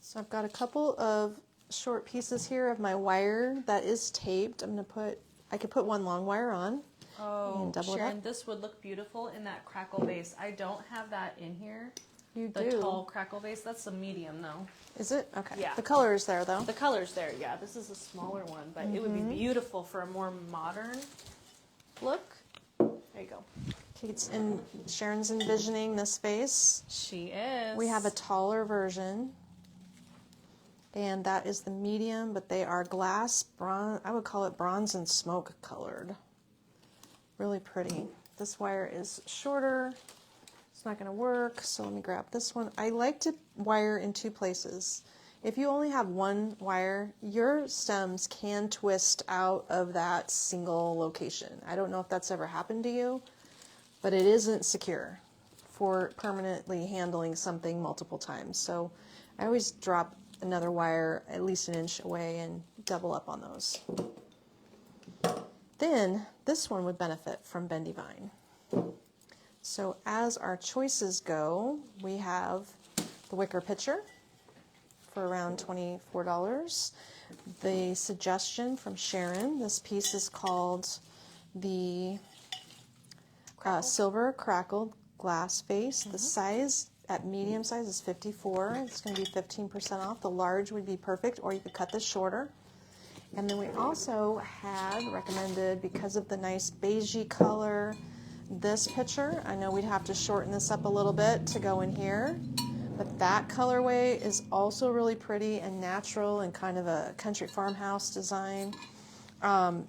So I've got a couple of short pieces here of my wire that is taped. I'm going to put I could put one long wire on. Oh, and double it Sharon, up. this would look beautiful in that crackle vase. I don't have that in here. You The do. tall crackle vase. That's a medium, though. Is it? Okay. Yeah. The color is there, though. The color's there, yeah. This is a smaller one, but it would be beautiful for a more modern look. There you go. And Sharon's envisioning this vase. She is. We have a taller version, and that is the medium, but they are glass bronze. I would call it bronze and smoke colored. Really pretty. This wire is shorter. It's not going to work, so let me grab this one. I like to wire in two places. If you only have one wire, your stems can twist out of that single location. I don't know if that's ever happened to you, but it isn't secure for permanently handling something multiple times. So I always drop another wire at least an inch away and double up on those. Then this one would benefit from bendy vine. So as our choices go, we have the wicker pitcher for around $24. The suggestion from Sharon, this piece is called the silver crackled glass vase. The size at medium size is 54. It's going to be 15% off. The large would be perfect, or you could cut this shorter. And then we also had recommended, because of the nice beigey color, this pitcher. I know we'd have to shorten this up a little bit to go in here, but that colorway is also really pretty and natural and kind of a country farmhouse design.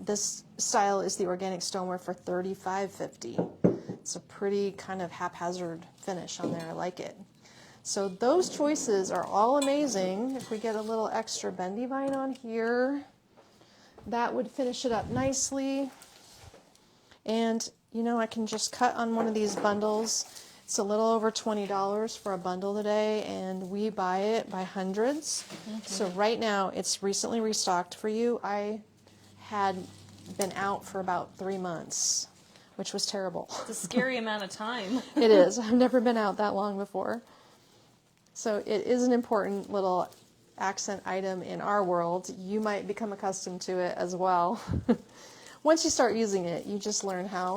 This style is the organic stoneware for $35.50. It's a pretty kind of haphazard finish on there. I like it. So those choices are all amazing. If we get a little extra bendy vine on here, that would finish it up nicely. And you know, I can just cut on one of these bundles. It's a little over $20 for a bundle today, and we buy it by hundreds. So right now, it's recently restocked for you. I had been out for about 3 months, which was terrible. It's a scary amount of time. It is. I've never been out that long before. So it is an important little accent item in our world. You might become accustomed to it as well. Once you start using it, you just learn how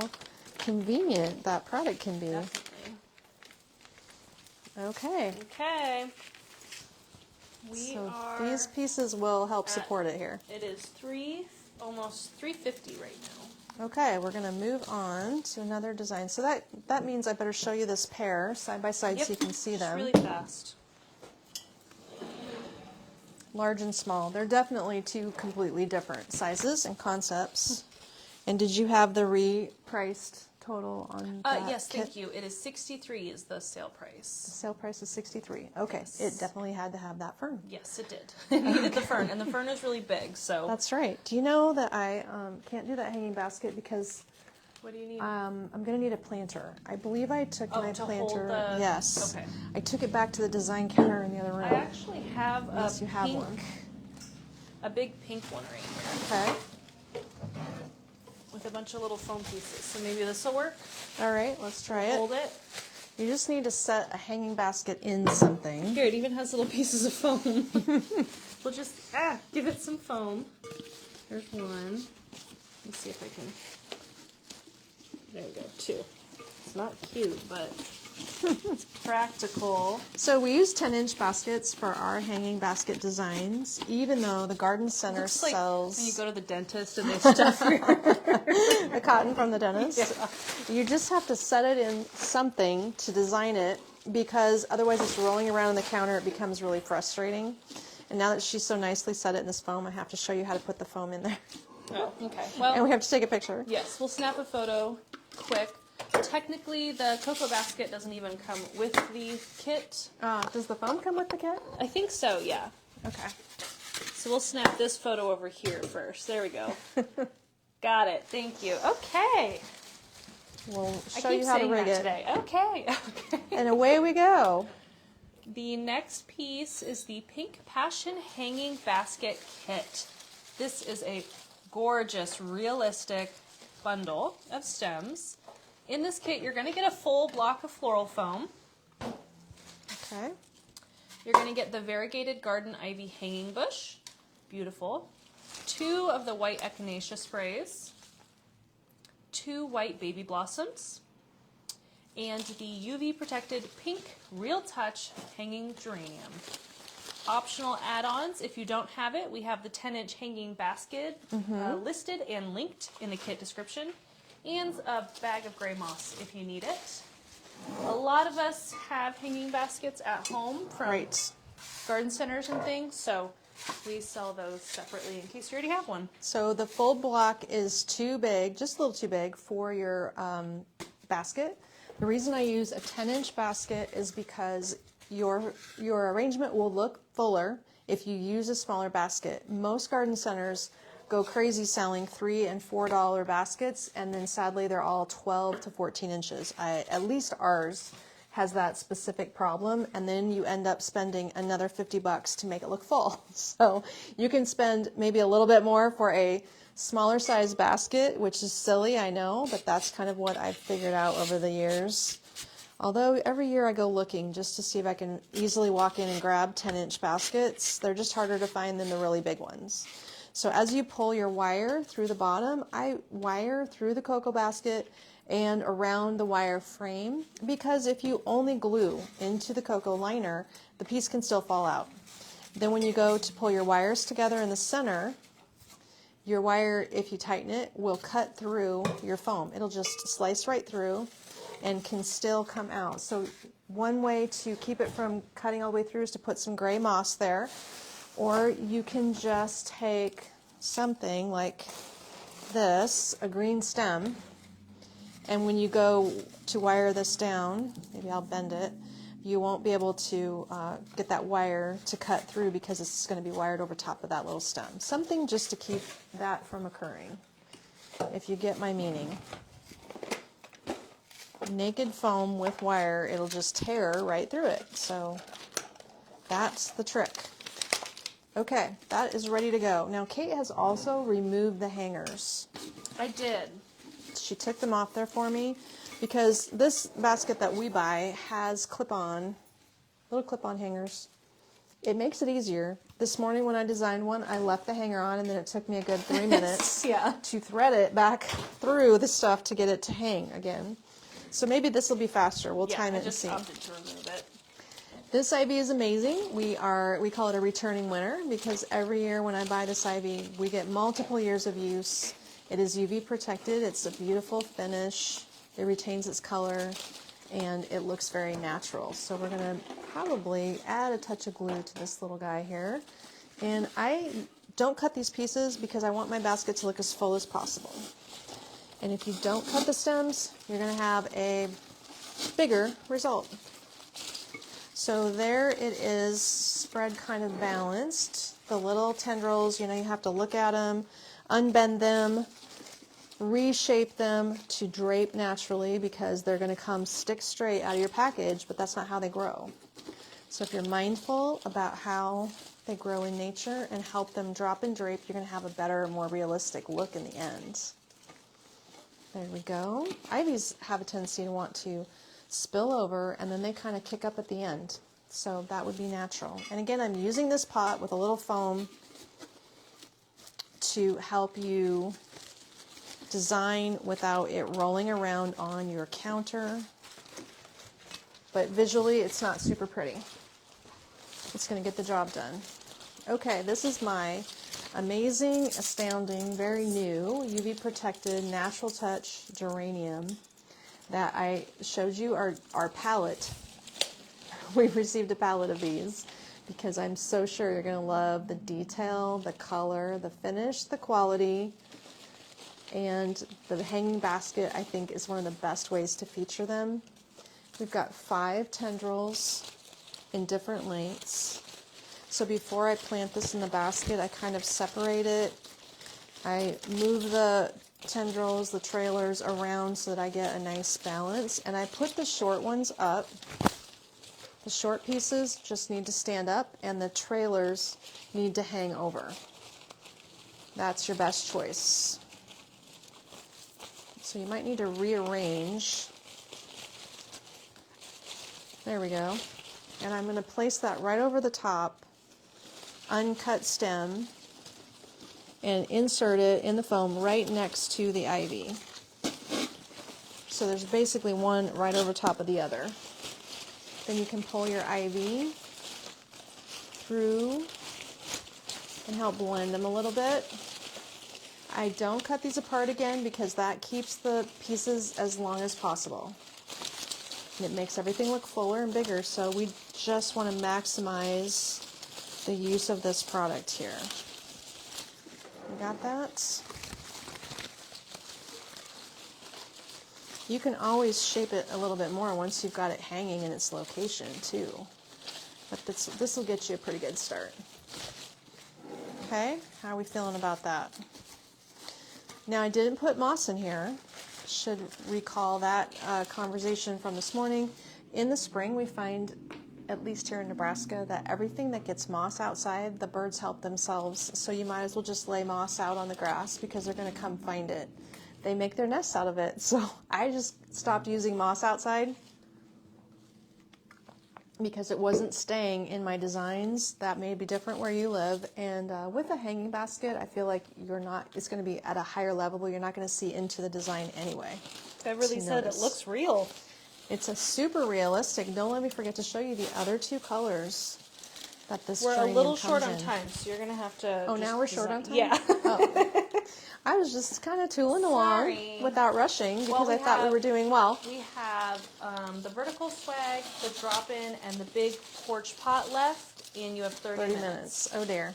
convenient that product can be. Definitely. Okay. Okay. So these pieces will help support it here. It is almost $3.50 right now. Okay, we're going to move on to another design. So that means I better show you this pair side by side so you can see them. Just really fast. Large and small. They're definitely two completely different sizes and concepts. And did you have the repriced total on that Yes, kit? thank you. It is $63 is the sale The price. sale price is $63. Okay, Yes. it definitely had to have that fern. Yes, it did. It needed the fern, and the fern is really big, so. That's right. Do you know that I can't do that hanging basket because What do you need? I'm going to need a planter. I believe I took my to hold planter. the- Yes. okay. I took it back to the design counter in the other room. I actually have Unless you have one. a big pink one right here Okay. with a bunch of little foam pieces. So maybe this will work. All right, let's try it. Hold it. You just need to set a hanging basket in something. Here, it even has little pieces of foam. We'll just give it some foam. There's one. Let's see if I can. There we go. 2. It's not cute, but it's practical. So we use 10-inch baskets for our hanging basket designs, even though the garden center Looks like sells when you go to the dentist and they stuff your the cotton from the dentist. You just have to set it in something to design it, because otherwise it's rolling around on the counter. It becomes really frustrating. And now that she's so nicely set it in this foam, I have to show you how to put the foam in there. Oh, okay. And Well, we have to take a picture. yes, we'll snap a photo quick. Technically, the cocoa basket doesn't even come with the kit. Does the foam come with the kit? I think so, yeah. Okay. So we'll snap this photo over here first. There we go. Got it. Thank you. Okay. We'll I show keep you how to saying rig that it. today. Okay. Okay. And away we go. The next piece is the Pink Passion Hanging Basket Kit. This is a gorgeous, realistic bundle of stems. In this kit, you're going to get a full block of floral foam. Okay. You're going to get the variegated garden ivy hanging bush. Beautiful. 2 of the white echinacea sprays. 2 white baby blossoms, and the UV protected pink Real Touch hanging geranium. Optional add-ons, if you don't have it, we have the 10-inch hanging basket listed and linked in the kit description, and a bag of gray moss if you need it. A lot of us have hanging baskets at home from garden centers and things, so we sell those separately in case you already have one. So the full block is too big, just a little too big for your basket. The reason I use a 10-inch basket is because your arrangement will look fuller if you use a smaller basket. Most garden centers go crazy selling $3 and $4 baskets, and then sadly they're all 12 to 14 inches. At least ours has that specific problem, and then you end up spending another $50 to make it look full. So you can spend maybe a little bit more for a smaller size basket, which is silly, I know, but that's kind of what I've figured out over the years. Although every year I go looking just to see if I can easily walk in and grab 10-inch baskets. They're just harder to find than the really big ones. So as you pull your wire through the bottom, I wire through the cocoa basket and around the wire frame, because if you only glue into the cocoa liner, the piece can still fall out. Then when you go to pull your wires together in the center, your wire, if you tighten it, will cut through your foam. It'll just slice right through and can still come out. So one way to keep it from cutting all the way through is to put some gray moss there, or you can just take something like this, a green stem, and when you go to wire this down, maybe I'll bend it, you won't be able to get that wire to cut through because it's going to be wired over top of that little stem. Something just to keep that from occurring, if you get my meaning. Naked foam with wire, it'll just tear right through it. So that's the trick. Okay, that is ready to go. Now Kate has also removed the hangers. I did. She took them off there for me because this basket that we buy has little clip-on hangers. It makes it easier. This morning when I designed one, I left the hanger on, and then it took me a good 3 minutes to thread it back through the stuff to get it to hang again. So maybe this will be faster. We'll time it and see. I just opted to remove it. This ivy is amazing. We call it a returning winner because every year when I buy this ivy, we get multiple years of use. It is UV protected. It's a beautiful finish. It retains its color, and it looks very natural. So we're going to probably add a touch of glue to this little guy here. And I don't cut these pieces because I want my basket to look as full as possible. And if you don't cut the stems, you're going to have a bigger result. So there it is, spread kind of balanced. The little tendrils, you have to look at them, unbend them, reshape them to drape naturally because they're going to come stick straight out of your package, but that's not how they grow. So if you're mindful about how they grow in nature and help them drop and drape, you're going to have a better, more realistic look in the end. There we go. Ivies have a tendency to want to spill over, and then they kind of kick up at the end. So that would be natural. And again, I'm using this pot with a little foam to help you design without it rolling around on your counter. But visually, it's not super pretty. It's going to get the job done. Okay, this is my amazing, astounding, very new, UV protected, natural touch geranium that I showed you our palette. We received a palette of these because I'm so sure you're going to love the detail, the color, the finish, the quality, and the hanging basket I think is one of the best ways to feature them. We've got 5 tendrils in different lengths. So before I plant this in the basket, I kind of separate it. I move the tendrils, the trailers around so that I get a nice balance. And I put the short ones up. The short pieces just need to stand up and the trailers need to hang over. That's your best choice. So you might need to rearrange. There we go. And I'm going to place that right over the top uncut stem and insert it in the foam right next to the ivy. So there's basically one right over top of the other. Then you can pull your ivy through and help blend them a little bit. I don't cut these apart again because that keeps the pieces as long as possible. And it makes everything look fuller and bigger, so we just want to maximize the use of this product here. You got that? You can always shape it a little bit more once you've got it hanging in its location too. But this will get you a pretty good start. Okay, how are we feeling about that? Now I didn't put moss in here. Should recall that conversation from this morning. In the spring we find, at least here in Nebraska, that everything that gets moss outside, the birds help themselves. So you might as well just lay moss out on the grass because they're going to come find it. They make their nests out of it. So I just stopped using moss outside because it wasn't staying in my designs. That may be different where you live. And with a hanging basket, I feel like it's going to be at a higher level where you're not going to see into the design anyway. Beverly said it looks real. It's a super realistic. Don't let me forget to show you the other two colors that this We're a geranium little short comes on in. time, so you're going to have to... Oh, now we're short on time? Yeah. Oh. I was just kind of tooling along without rushing because I thought we were doing well. We have the vertical swag, the drop-in, and the big porch pot left, and you have 30 minutes. Oh dear.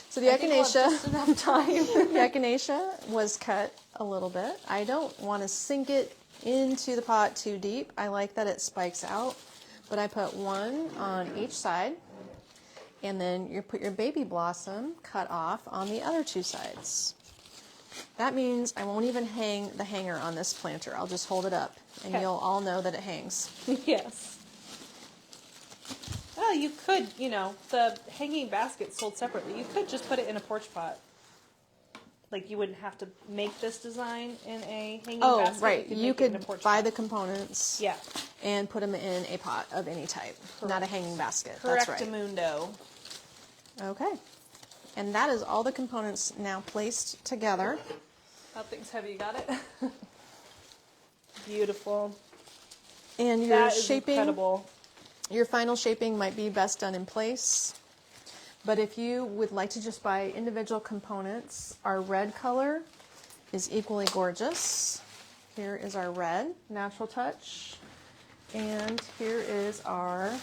So the echinacea, just enough time. the echinacea was cut a little bit. I don't want to sink it into the pot too deep. I like that it spikes out, but I put one on each side, and then you put your baby blossom cut off on the other two sides. That means I won't even hang the hanger on this planter. I'll just hold it up, and you'll all know that it hangs. Yes. Well, you could, the hanging basket sold separately. You could just put it in a porch pot. Like, you wouldn't have to make this design in a hanging basket. Oh, right. You could buy the components and put them in a pot of any type, not a hanging basket. That's right. Correctamundo. Okay. And that is all the components now placed together. That thing's heavy. You got it? Beautiful. And your That is shaping, incredible. your final shaping might be best done in place. But if you would like to just buy individual components, our red color is equally gorgeous. Here is our red, natural touch. And here is our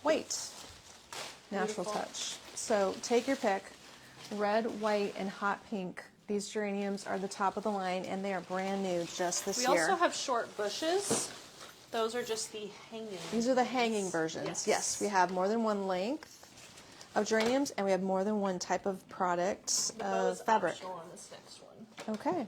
white, natural touch. So take your pick. Red, white, and hot pink. These geraniums are the top of the line, and they are brand new just this year. We also have short bushes. Those are just the hanging. These are the hanging versions. Yes, we have more than one length of geraniums, and we have more than one type of product of fabric. On this next one. Okay.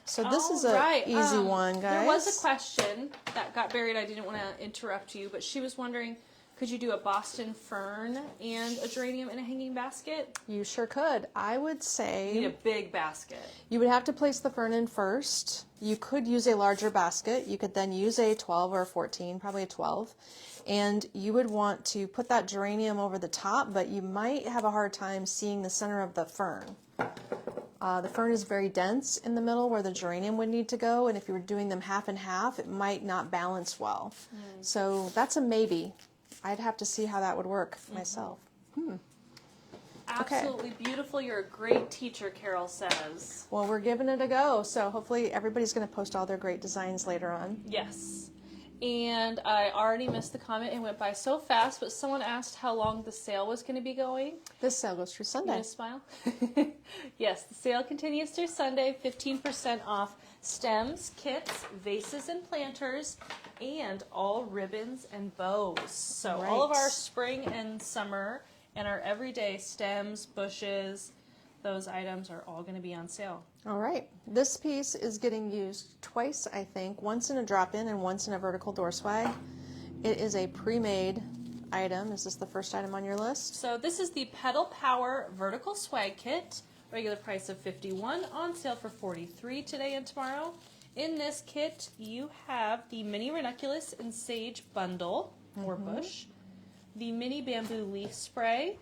So this is an easy one, guys. There was a question that got buried. I didn't want to interrupt you, but she was wondering, could you do a Boston fern and a geranium in a hanging basket? You sure could. I would say You need a big basket. you would have to place the fern in first. You could use a larger basket. You could then use a 12 or a 14, probably a 12. And you would want to put that geranium over the top, but you might have a hard time seeing the center of the fern. The fern is very dense in the middle where the geranium would need to go, and if you were doing them half and half, it might not balance well. So that's a maybe. I'd have to see how that would work myself. Absolutely beautiful. You're a great teacher, Carol says. Well, we're giving it a go, so hopefully everybody's going to post all their great designs later on. Yes. And I already missed the comment. It went by so fast, but someone asked how long the sale was going to be going. This sale goes through You Sunday. want to smile? Yes, the sale continues through Sunday. 15% off stems, kits, vases, and planters, and all ribbons and bows. So all of our spring and summer and our everyday stems, bushes, those items are all going to be on sale. All right. This piece is getting used twice, I think, once in a drop-in and once in a vertical door swag. It is a pre-made item. Is this the first item on your list? So this is the Petal Power Vertical Swag Kit. Regular price of $51, on sale for $43 today and tomorrow. In this kit, you have the mini ranunculus and sage bundle, or bush, the mini bamboo leaf spray,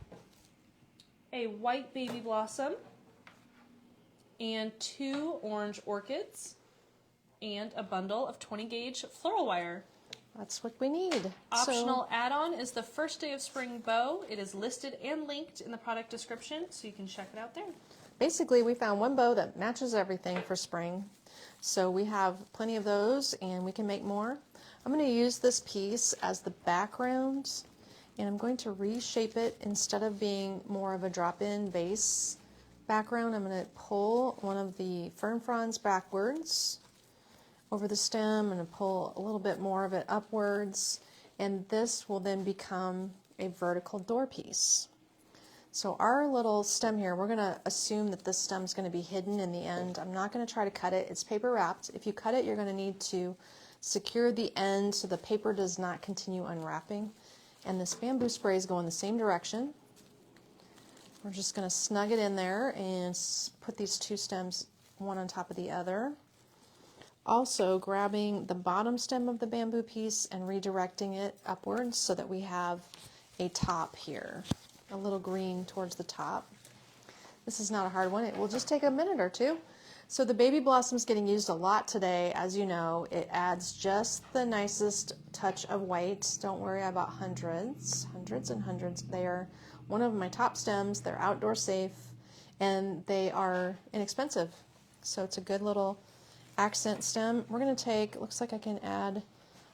a white baby blossom, and 2 orange orchids. and a bundle of 20 gauge floral wire. That's what we need. Optional add-on is the First Day of Spring bow. It is listed and linked in the product description, so you can check it out there. Basically, we found one bow that matches everything for spring. So we have plenty of those, and we can make more. I'm going to use this piece as the background, and I'm going to reshape it. Instead of being more of a drop-in vase background, I'm going to pull one of the fern fronds backwards over the stem and pull a little bit more of it upwards, and this will then become a vertical door piece. So our little stem here, we're going to assume that this stem is going to be hidden in the end. I'm not going to try to cut it. It's paper wrapped. If you cut it, you're going to need to secure the end so the paper does not continue unwrapping. And this bamboo sprays go in the same direction. We're just going to snug it in there and put these two stems one on top of the other. Also grabbing the bottom stem of the bamboo piece and redirecting it upwards so that we have a top here, a little green towards the top. This is not a hard one. It will just take a minute or two. So the baby blossom's getting used a lot today. As you know, it adds just the nicest touch of white. Don't worry, I bought hundreds and hundreds. They are one of my top stems. They're outdoor safe and they are inexpensive. So it's a good little accent stem. We're going to take, looks like I can add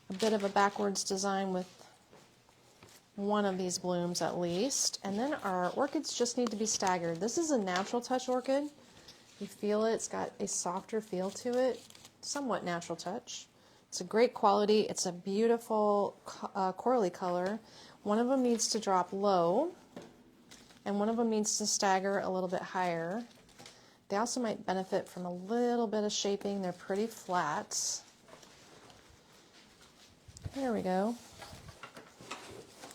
a bit of a backwards design with one of these blooms at least. And then our orchids just need to be staggered. This is a natural touch orchid. You feel it, it's got a softer feel to it, somewhat natural touch. It's a great quality. It's a beautiful corally color. One of them needs to drop low and one of them needs to stagger a little bit higher. They also might benefit from a little bit of shaping. They're pretty flat. There we go.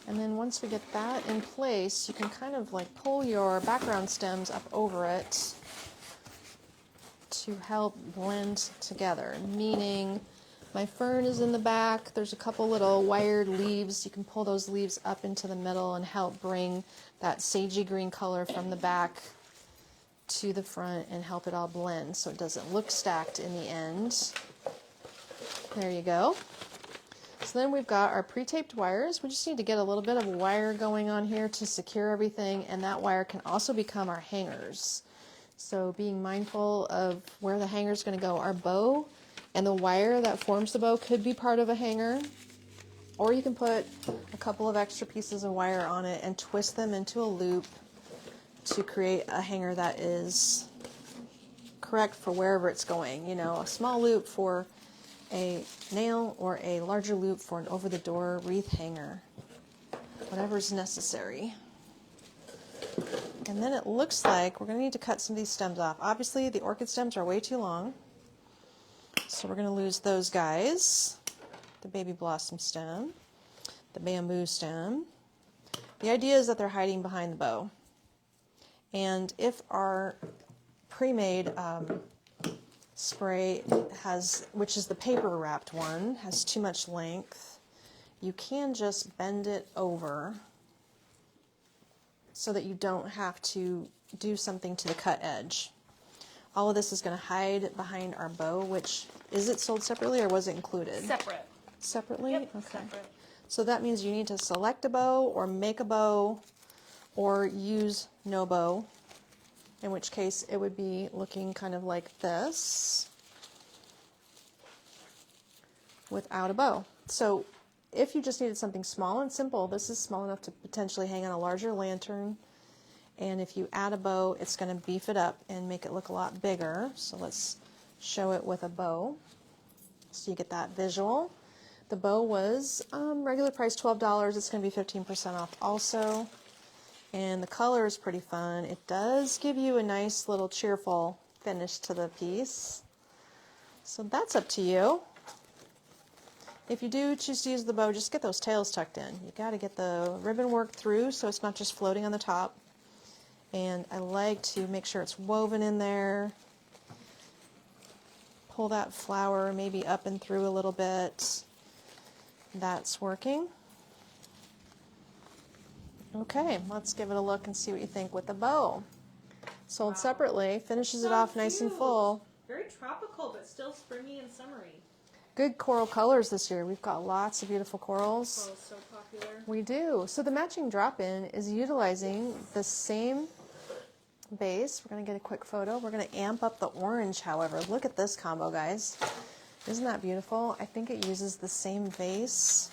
And then once we get that in place, you can kind of like pull your background stems up over it to help blend together, meaning my fern is in the back. There's a couple little wired leaves. You can pull those leaves up into the middle and help bring that sagey green color from the back to the front and help it all blend so it doesn't look stacked in the end. There you go. So then we've got our pre-taped wires. We just need to get a little bit of wire going on here to secure everything, and that wire can also become our hangers. So being mindful of where the hanger is going to go. Our bow and the wire that forms the bow could be part of a hanger, or you can put a couple of extra pieces of wire on it and twist them into a loop to create a hanger that is correct for wherever it's going. You know, a small loop for a nail or a larger loop for an over-the-door wreath hanger, whatever's necessary. And then it looks like we're going to need to cut some of these stems off. Obviously, the orchid stems are way too long, so we're going to lose those guys. The baby blossom stem, the bamboo stem. The idea is that they're hiding behind the bow. And if our pre-made spray has, which is the paper wrapped one, has too much length, you can just bend it over so that you don't have to do something to the cut edge. All of this is going to hide behind our bow, which, is it sold separately or was it included? Separate. Separately? Yep, okay. separate. So that means you need to select a bow or make a bow or use no bow, in which case it would be looking kind of like this without a bow. So if you just needed something small and simple, this is small enough to potentially hang on a larger lantern. And if you add a bow, it's going to beef it up and make it look a lot bigger. So let's show it with a bow so you get that visual. The bow was regular price $12. It's going to be 15% off also. And the color is pretty fun. It does give you a nice little cheerful finish to the piece. So that's up to you. If you do choose to use the bow, just get those tails tucked in. You got to get the ribbon work through so it's not just floating on the top. And I like to make sure it's woven in there. Pull that flower maybe up and through a little bit. That's working. Okay, let's give it a look and see what you think with the bow. Sold separately, finishes it off nice and full. Very tropical, but still springy and summery. Good coral colors this year. We've got lots of beautiful corals. Coral's so popular. We do. So the matching drop-in is utilizing the same base. We're going to get a quick photo. We're going to amp up the orange, however. Look at this combo, guys. Isn't that beautiful? I think it uses the same vase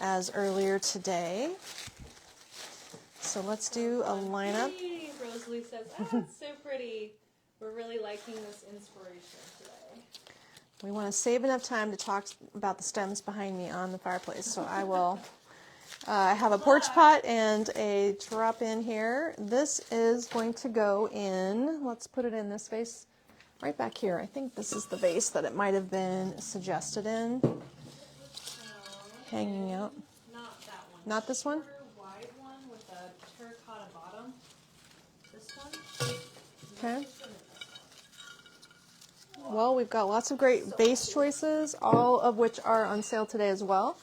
as earlier today. So let's do a lineup. Rosalie says, it's so pretty. We're really liking this inspiration today. We want to save enough time to talk about the stems behind me on the fireplace, so I will have a porch pot and a drop-in here. This is going to go in, let's put it in this vase right back here. I think this is the vase that it might have been suggested in. Hanging out. Not that one. Not this one? Shorter, wide one with a terracotta bottom. This one. Okay. Well, we've got lots of great base choices, all of which are on sale today as well.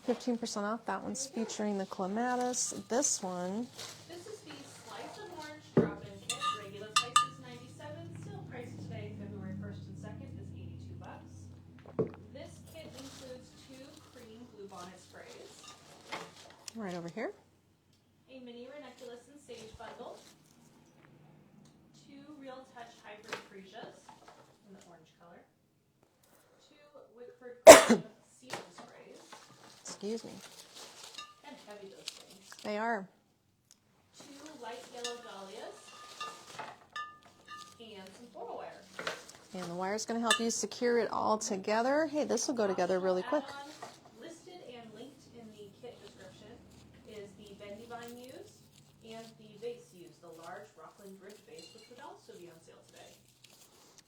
15% off. That one's featuring the clematis. This one. This is the slice of orange drop-in kit. Regular price is $97. Still price today, February 1st and 2nd, is $82. This kit includes 2 cream bluebonnet sprays, Right over here. a mini ranunculus and sage bundle, 2 Real Touch hybrid freesias in the orange color, 2 Wickford cream sedum sprays, Excuse me. and heavy those things, They are. 2 light yellow dahlias, and some floral wire. And the wire's going to help you secure it all together. Hey, this will go together really quick. Add-on listed and linked in the kit description is the bendy vine used and the vase used, the large Rockland bridge vase, which would also be on sale today.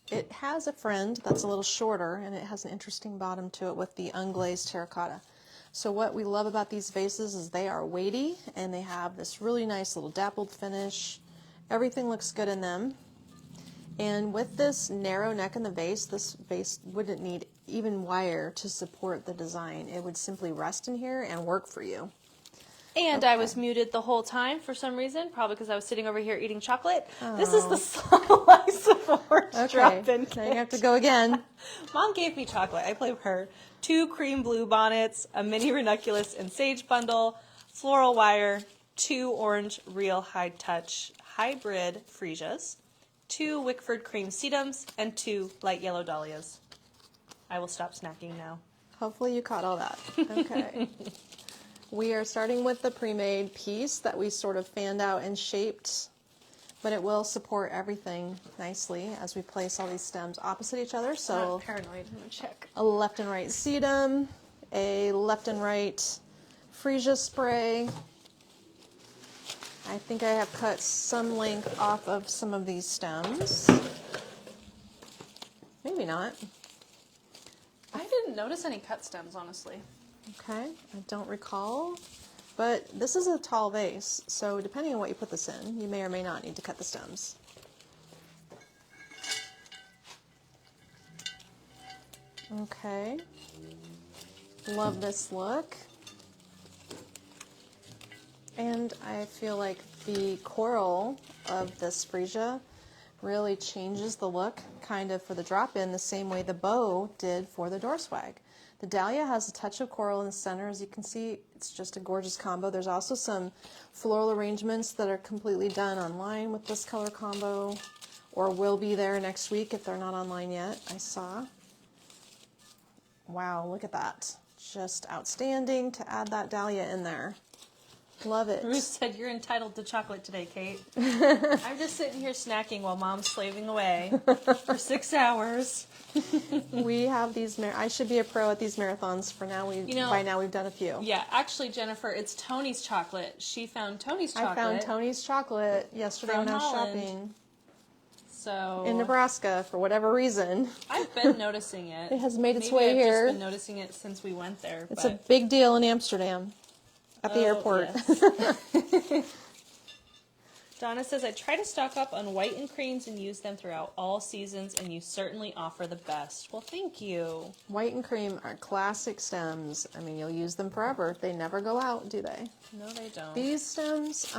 It has a friend that's a little shorter, and it has an interesting bottom to it with the unglazed terracotta. So what we love about these vases is they are weighty, and they have this really nice little dappled finish. Everything looks good in them. And with this narrow neck in the vase, this vase wouldn't need even wire to support the design. It would simply rest in here and work for you. And I was muted the whole time for some reason, probably because I was sitting over here eating chocolate. This is the slice of orange drop-in kit. Now you have to go again. Mom gave me chocolate. I played with her. 2 cream blue bonnets, a mini ranunculus and sage bundle, floral wire, 2 orange real high touch hybrid freesias, 2 Wickford cream sedums, and 2 light yellow dahlias. I will stop snacking now. Hopefully you caught all that. Okay. We are starting with the pre-made piece that we sort of fanned out and shaped, but it will support everything nicely as we place all these stems opposite each other. So Paranoid. I'm gonna check. a left and right sedum, a left and right freesia spray. I think I have cut some length off of some of these stems. Maybe not. I didn't notice any cut stems, honestly. Okay, I don't recall, but this is a tall vase, so depending on what you put this in, you may or may not need to cut the stems. Okay, love this look. And I feel like the coral of this freesia really changes the look, kind of for the drop-in, the same way the bow did for the door swag. The dahlia has a touch of coral in the center. As you can see, it's just a gorgeous combo. There's also some floral arrangements that are completely done online with this color combo, or will be there next week if they're not online yet, I saw. Wow, look at that. Just outstanding to add that dahlia in there. Love it. Bruce said, "You're entitled to chocolate today, Kate." I'm just sitting here snacking while Mom's slaving away for 6 hours. We have these, I should be a pro at these marathons for now. By now we've done a few. Yeah, actually, Jennifer, it's Tony's chocolate. She found Tony's chocolate. I found Tony's chocolate yesterday when I was Holland. shopping. So In Nebraska, for whatever reason. I've been noticing it. It has made its Maybe way I've here. just been noticing it since we went there. It's a big deal in Amsterdam at the airport. Yes. Donna says, I try to stock up on white and creams and use them throughout all seasons, and you certainly offer the best. Well, thank you. White and cream are classic stems. I mean, you'll use them forever. They never go out, do they? No, they don't. These stems,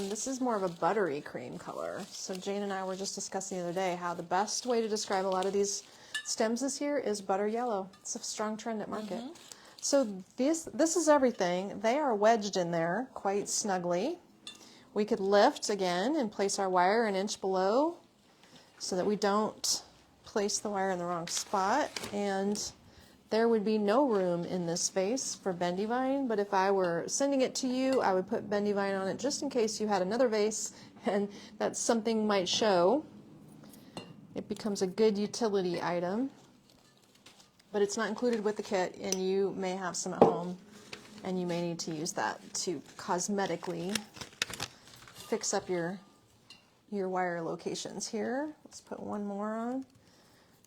this is more of a buttery cream color. So Jane and I were just discussing the other day how the best way to describe a lot of these stems this year is butter yellow. It's a strong trend at market. So this is everything. They are wedged in there quite snugly. We could lift again and place our wire an inch below so that we don't place the wire in the wrong spot, and there would be no room in this vase for bendy vine, but if I were sending it to you, I would put bendy vine on it just in case you had another vase and that something might show. It becomes a good utility item, but it's not included with the kit, and you may have some at home and you may need to use that to cosmetically fix up your wire locations here. Let's put one more on,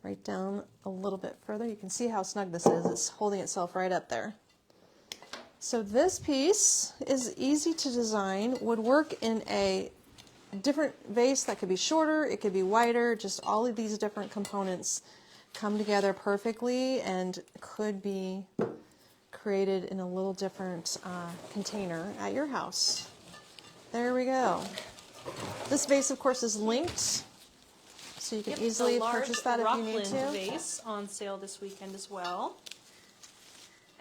right down a little bit further. You can see how snug this is. It's holding itself right up there. So this piece is easy to design, would work in a different vase that could be shorter, it could be wider, just all of these different components come together perfectly and could be created in a little different container at your house. There we go. This vase, of course, is linked, so you can easily purchase that if you need to. Rockland vase on sale this weekend as well.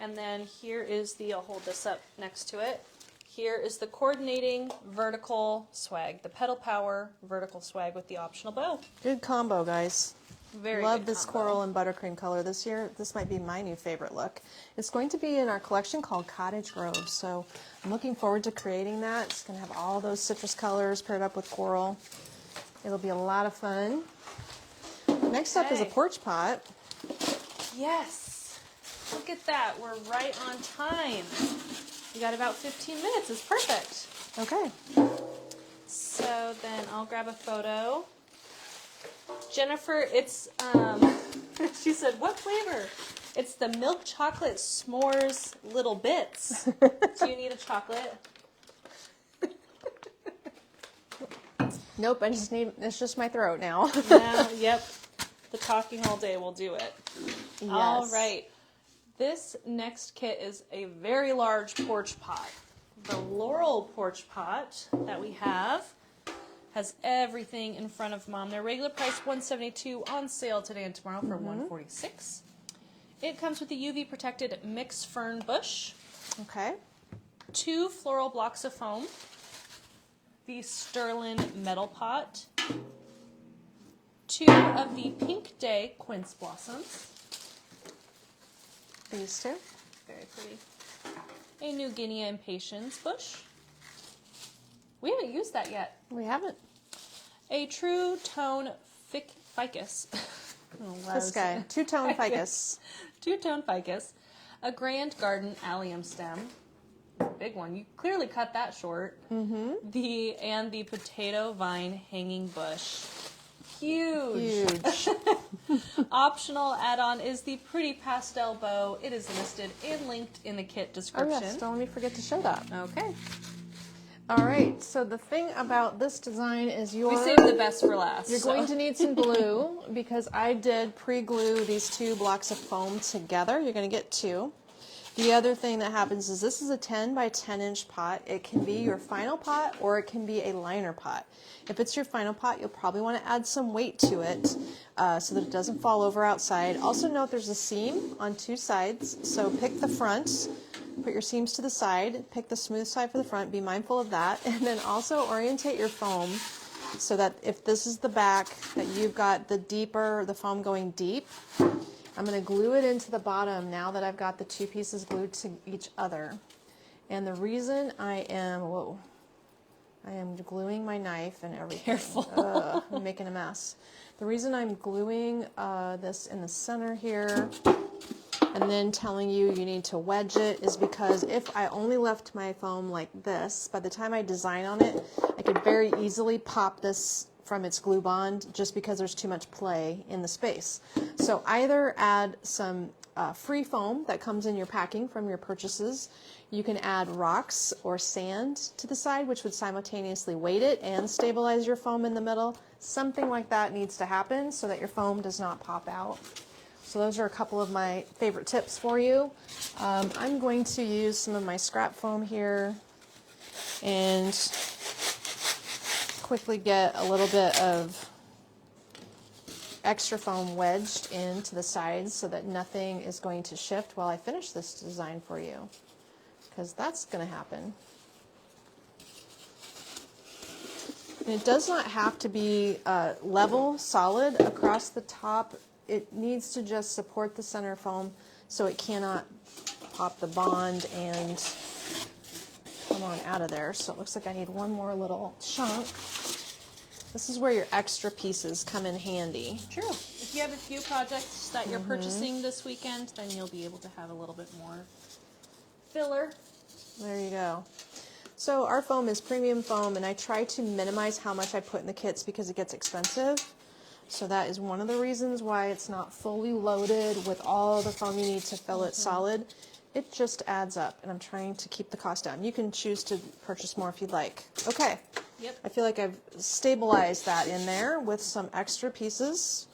And then here is the, I'll hold this up next to it. Here is the coordinating vertical swag, the Petal Power vertical swag with the optional bow. Good combo, guys. Very Love good this combo. coral and buttercream color this year. This might be my new favorite look. It's going to be in our collection called Cottage Grove, so I'm looking forward to creating that. It's going to have all those citrus colors paired up with coral. It'll be a lot of fun. Next up is a porch pot. Yes. Look at that. We're right on time. We got about 15 minutes. It's perfect. Okay. So then I'll grab a photo. Jennifer, it's, she said, what flavor? It's the milk chocolate s'mores little bits. Do you need a chocolate? Nope, it's just my throat now. No, yep. The talking all day will do it. Yes. All right. This next kit is a very large porch pot. The Laurel Porch Pot that we have has everything in front of Mom. Their regular price $172, on sale today and tomorrow for $146. It comes with a UV protected mixed fern bush, Okay. 2 floral blocks of foam, the Sterling metal pot, 2 of the Pink Day quince blossoms. These two. Very pretty. A New Guinea impatiens bush. We haven't used that yet. We haven't. A True Tone ficus. This guy. Two-tone ficus. Two-tone ficus. A Grand Garden allium stem. Big one. You clearly cut that short. Mm-hmm. The potato vine hanging bush. Huge. Optional add-on is the pretty pastel bow. It is listed and linked in the kit Oh description. yes, don't let me forget to show that. Okay. All right, so the thing about this design is We saved the best for last. you're going to need some glue because I did pre-glue these 2 blocks of foam together. You're going to get 2. The other thing that happens is this is a 10 by 10 inch pot. It can be your final pot or it can be a liner pot. If it's your final pot, you'll probably want to add some weight to it so that it doesn't fall over outside. Also note there's a seam on 2 sides, so pick the front, put your seams to the side, pick the smooth side for the front, be mindful of that, and then also orientate your foam so that if this is the back, that you've got the foam going deep. I'm going to glue it into the bottom now that I've got the 2 pieces glued to each other. And the reason I am gluing my knife and everything. Careful. I'm making a mess. The reason I'm gluing this in the center here and then telling you need to wedge it is because if I only left my foam like this, by the time I design on it, I could very easily pop this from its glue bond just because there's too much play in the space. So either add some free foam that comes in your packing from your purchases. You can add rocks or sand to the side, which would simultaneously weight it and stabilize your foam in the middle. Something like that needs to happen so that your foam does not pop out. So those are a couple of my favorite tips for you. I'm going to use some of my scrap foam here and quickly get a little bit of extra foam wedged into the sides so that nothing is going to shift while I finish this design for you, because that's going to happen. And it does not have to be level, solid across the top. It needs to just support the center foam so it cannot pop the bond and come on out of there. So it looks like I need one more little chunk. This is where your extra pieces come in handy. True. If you have a few projects that you're purchasing this weekend, then you'll be able to have a little bit more filler. There you go. So our foam is premium foam, and I try to minimize how much I put in the kits because it gets expensive. So that is one of the reasons why it's not fully loaded with all the foam you need to fill it solid. It just adds up, and I'm trying to keep the cost down. You can choose to purchase more if you'd like. Okay. Yep. I feel like I've stabilized that in there with some extra pieces.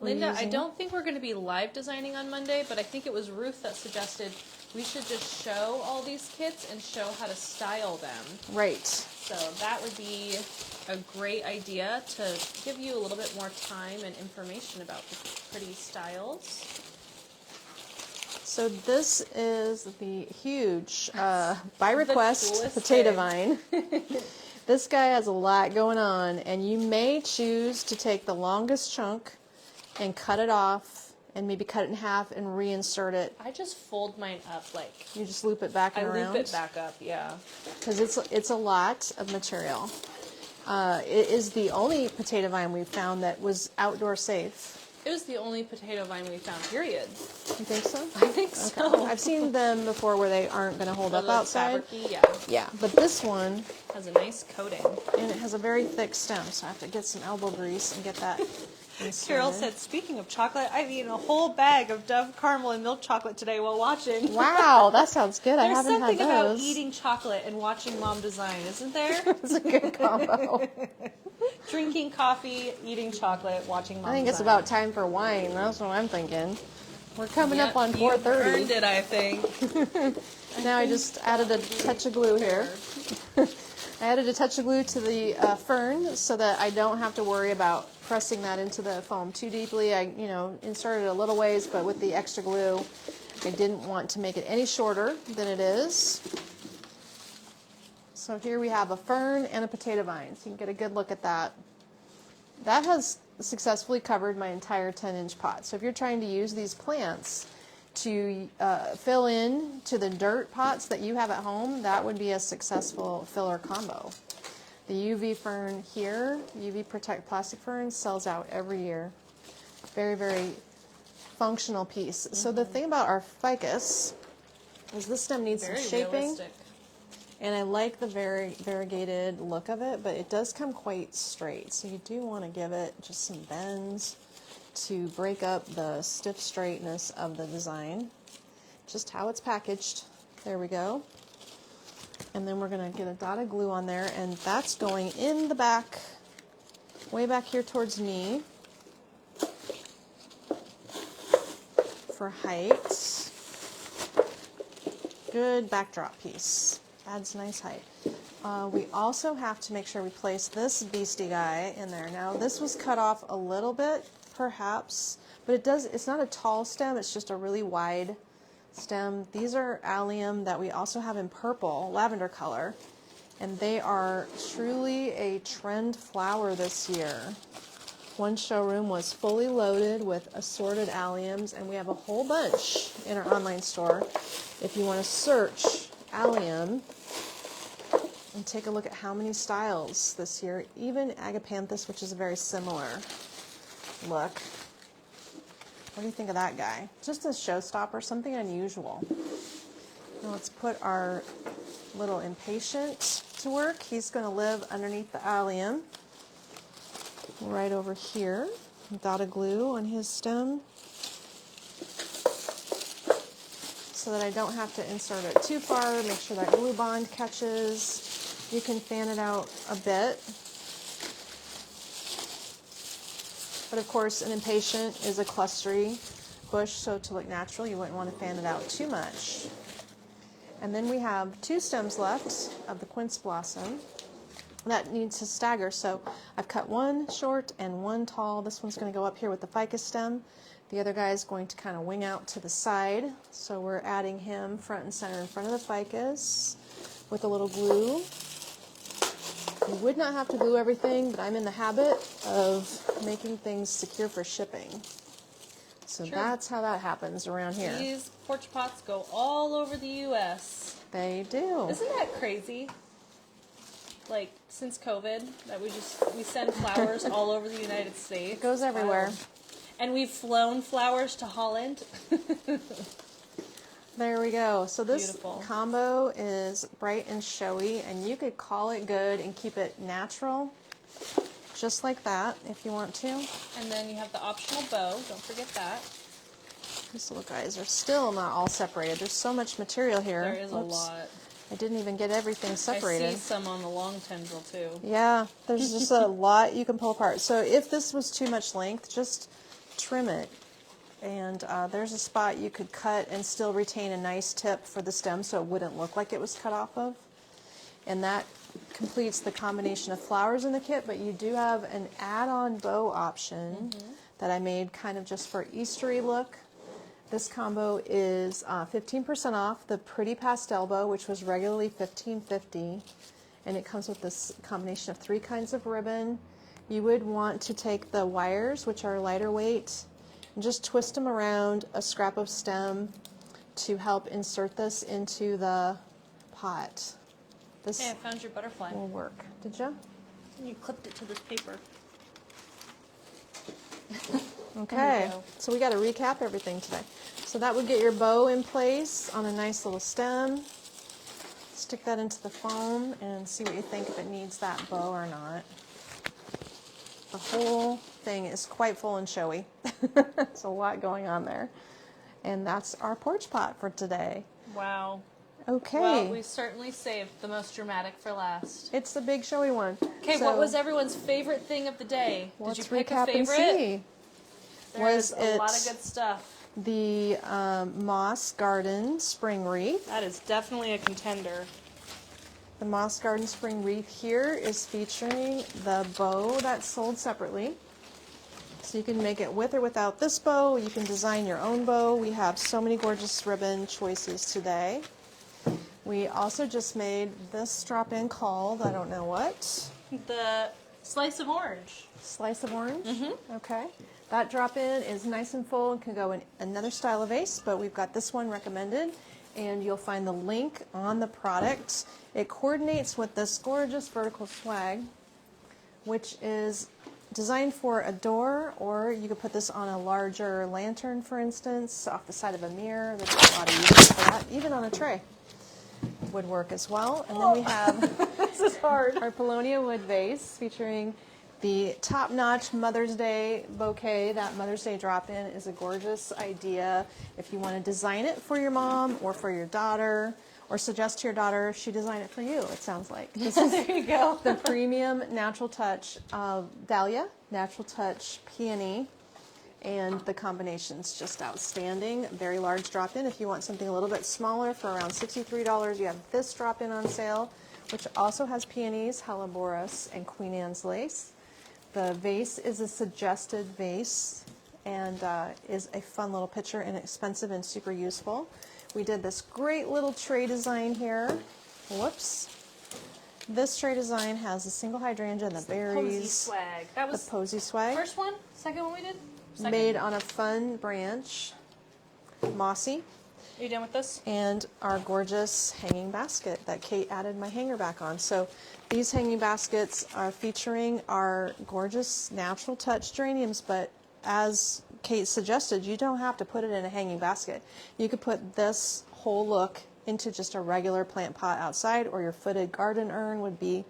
Linda, I don't think we're going to be live designing on Monday, but I think it was Ruth that suggested we should just show all these kits and show how to style them. Right. So that would be a great idea to give you a little bit more time and information about the pretty styles. So this is the huge, by request, coolest potato thing. vine. This guy has a lot going on, and you may choose to take the longest chunk and cut it off and maybe cut it in half and reinsert it. I just fold mine up like... You just loop it back and around? I loop it back up, yeah. Because it's a lot of material. It is the only potato vine we've found that was outdoor safe. It was the only potato vine we found, period. You think so? I think so. Okay. I've seen them before where they aren't going to hold up outside. Fabric-y, yeah. Yeah, but this one Has a nice coating. and it has a very thick stem, so I have to get some elbow grease and get that inserted. Carol said, speaking of chocolate, I've eaten a whole bag of Dove caramel and milk chocolate today while watching. Wow, that sounds good. I There's haven't had something about those. eating chocolate and watching Mom design, isn't there? It's a good combo. Drinking coffee, eating chocolate, watching Mom I think it's design. about time for wine. That's what I'm thinking. We're coming up on You've 4:30. earned it, I think. Now I just added a touch of glue here. I added a touch of glue to the fern so that I don't have to worry about pressing that into the foam too deeply. I, inserted a little ways, but with the extra glue, I didn't want to make it any shorter than it is. So here we have a fern and a potato vine, so you can get a good look at that. That has successfully covered my entire 10-inch pot. So if you're trying to use these plants to fill in to the dirt pots that you have at home, that would be a successful filler combo. The UV fern here, UV Protect Plastic Fern, sells out every year. Very, very functional piece. So the thing about our ficus is this stem needs Very some shaping. realistic. And I like the very variegated look of it, but it does come quite straight. So you do want to give it just some bends to break up the stiff straightness of the design. Just how it's packaged. There we go. And then we're going to get a dot of glue on there, and that's going in the back, way back here towards me for height. Good backdrop piece. Adds nice height. We also have to make sure we place this beastie guy in there. Now this was cut off a little bit, perhaps, but it's not a tall stem, it's just a really wide stem. These are allium that we also have in purple, lavender color, and they are truly a trend flower this year. One showroom was fully loaded with assorted alliums, and we have a whole bunch in our online store. If you want to search allium and take a look at how many styles this year, even agapanthus, which is a very similar look. What do you think of that guy? Just a showstopper, something unusual. Now let's put our little impatient to work. He's going to live underneath the allium, right over here. Dot of glue on his stem. so that I don't have to insert it too far. Make sure that glue bond catches. You can fan it out a bit. But of course, an impatient is a clustery bush, so to look natural, you wouldn't want to fan it out too much. And then we have 2 stems left of the quince blossom that needs to stagger. So I've cut one short and one tall. This one's going to go up here with the ficus stem. The other guy is going to kind of wing out to the side. So we're adding him front and center in front of the ficus with a little glue. You would not have to glue everything, but I'm in the habit of making things secure for shipping. So that's how that happens around here. These porch pots go all over the U.S. They do. Isn't that crazy? Like, since COVID, that we send flowers all over the United States. It goes everywhere. And we've flown flowers to Holland. There we go. So this Beautiful. combo is bright and showy, and you could call it good and keep it natural, just like that, if you want to. And then you have the optional bow. Don't forget that. These little guys are still not all separated. There's so much material here. There is a lot. I didn't even get everything separated. I see some on the long tendril, too. Yeah, there's just a lot you can pull apart. So if this was too much length, just trim it. And there's a spot you could cut and still retain a nice tip for the stem so it wouldn't look like it was cut off of. And that completes the combination of flowers in the kit, but you do have an add-on bow option that I made kind of just for Eastery look. This combo is 15% off the Pretty Pastel Bow, which was regularly $15.50, and it comes with this combination of 3 kinds of ribbon. You would want to take the wires, which are lighter weight, and just twist them around a scrap of stem to help insert this into the pot. This Hey, I found your butterfly. will work. Did you? You clipped it to this paper. Okay, so we got to recap everything today. So that would get your bow in place on a nice little stem. Stick that into the foam and see what you think, if it needs that bow or not. The whole thing is quite full and showy. There's a lot going on there. And that's our porch pot for today. Wow. Okay. Well, we certainly saved the most dramatic for last. It's the big showy one. Okay, So what was everyone's favorite thing of the day? Did let's you pick recap a favorite? and see. There's Was a lot it of good stuff. The Moss Garden Spring Wreath? That is definitely a contender. The Moss Garden Spring Wreath here is featuring the bow that's sold separately. So you can make it with or without this bow. You can design your own bow. We have so many gorgeous ribbon choices today. We also just made this drop-in called, I don't know what. The slice of orange. Slice of orange? Okay. That drop-in is nice and full and can go in another style of vase, but we've got this one recommended, and you'll find the link on the product. It coordinates with this gorgeous vertical swag, which is designed for a door, or you could put this on a larger lantern, for instance, off the side of a mirror. There's a lot of uses for that. Even on a tray would work as well. And then we have This is hard. our Paulownia wood vase featuring the top-notch Mother's Day bouquet. That Mother's Day drop-in is a gorgeous idea if you want to design it for your mom or for your daughter, or suggest to your daughter she design it for you, it sounds like. This is There you go. the premium Natural Touch Dahlia, Natural Touch Peony, and the combination's just outstanding. Very large drop-in. If you want something a little bit smaller for around $63, you have this drop-in on sale, which also has peonies, Helleborus, and Queen Anne's lace. The vase is a suggested vase and is a fun little picture, inexpensive and super useful. We did this great little tray design here. Whoops. This tray design has a single hydrangea and the berries. Posie Swag. That The was Posie Swag. first one? Second one we did? Second? Made on a fun branch. Mossy. Are you done with this? And our gorgeous hanging basket that Kate added my hanger back on. So these hanging baskets are featuring our gorgeous Natural Touch geraniums, but as Kate suggested, you don't have to put it in a hanging basket. You could put this whole look into just a regular plant pot outside, or your footed garden urn would be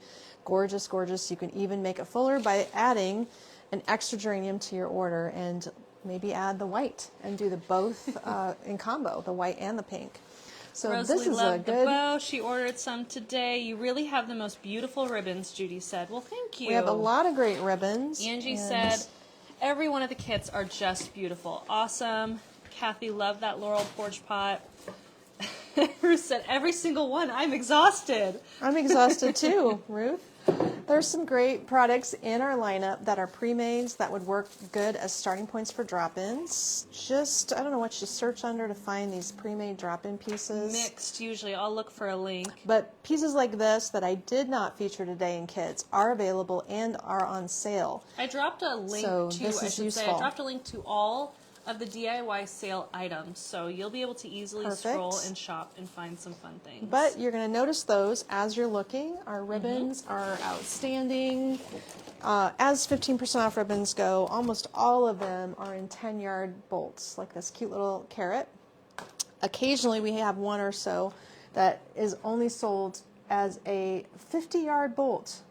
gorgeous, gorgeous. You can even make it fuller by adding an extra geranium to your order. And maybe add the white and do the both in combo, the white and the pink. So Rosalie this is loved a the good. bow. She ordered some today. You really have the most beautiful ribbons, Judy said. Well, thank you. We have a lot of great ribbons. Angie and said, every one of the kits are just beautiful. Awesome. Kathy loved that Laurel Porch Pot. Ruth said, every single one. I'm exhausted. I'm exhausted too, Ruth. There's some great products in our lineup that are pre-mades that would work good as starting points for drop-ins. Just, I don't know what you search under to find these pre-made drop-in pieces. Mixed, usually. I'll look for a link. But pieces like this that I did not feature today in kits are available and are on sale. I dropped a link So to, this I is should say, I useful. dropped a link to all of the DIY sale items. So you'll be able to easily Perfect. scroll and shop and find some fun things. But you're going to notice those as you're looking. Our ribbons are outstanding. As 15% off ribbons go, almost all of them are in 10-yard bolts, like this cute little carrot. Occasionally we have one or so that is only sold as a 50-yard bolt.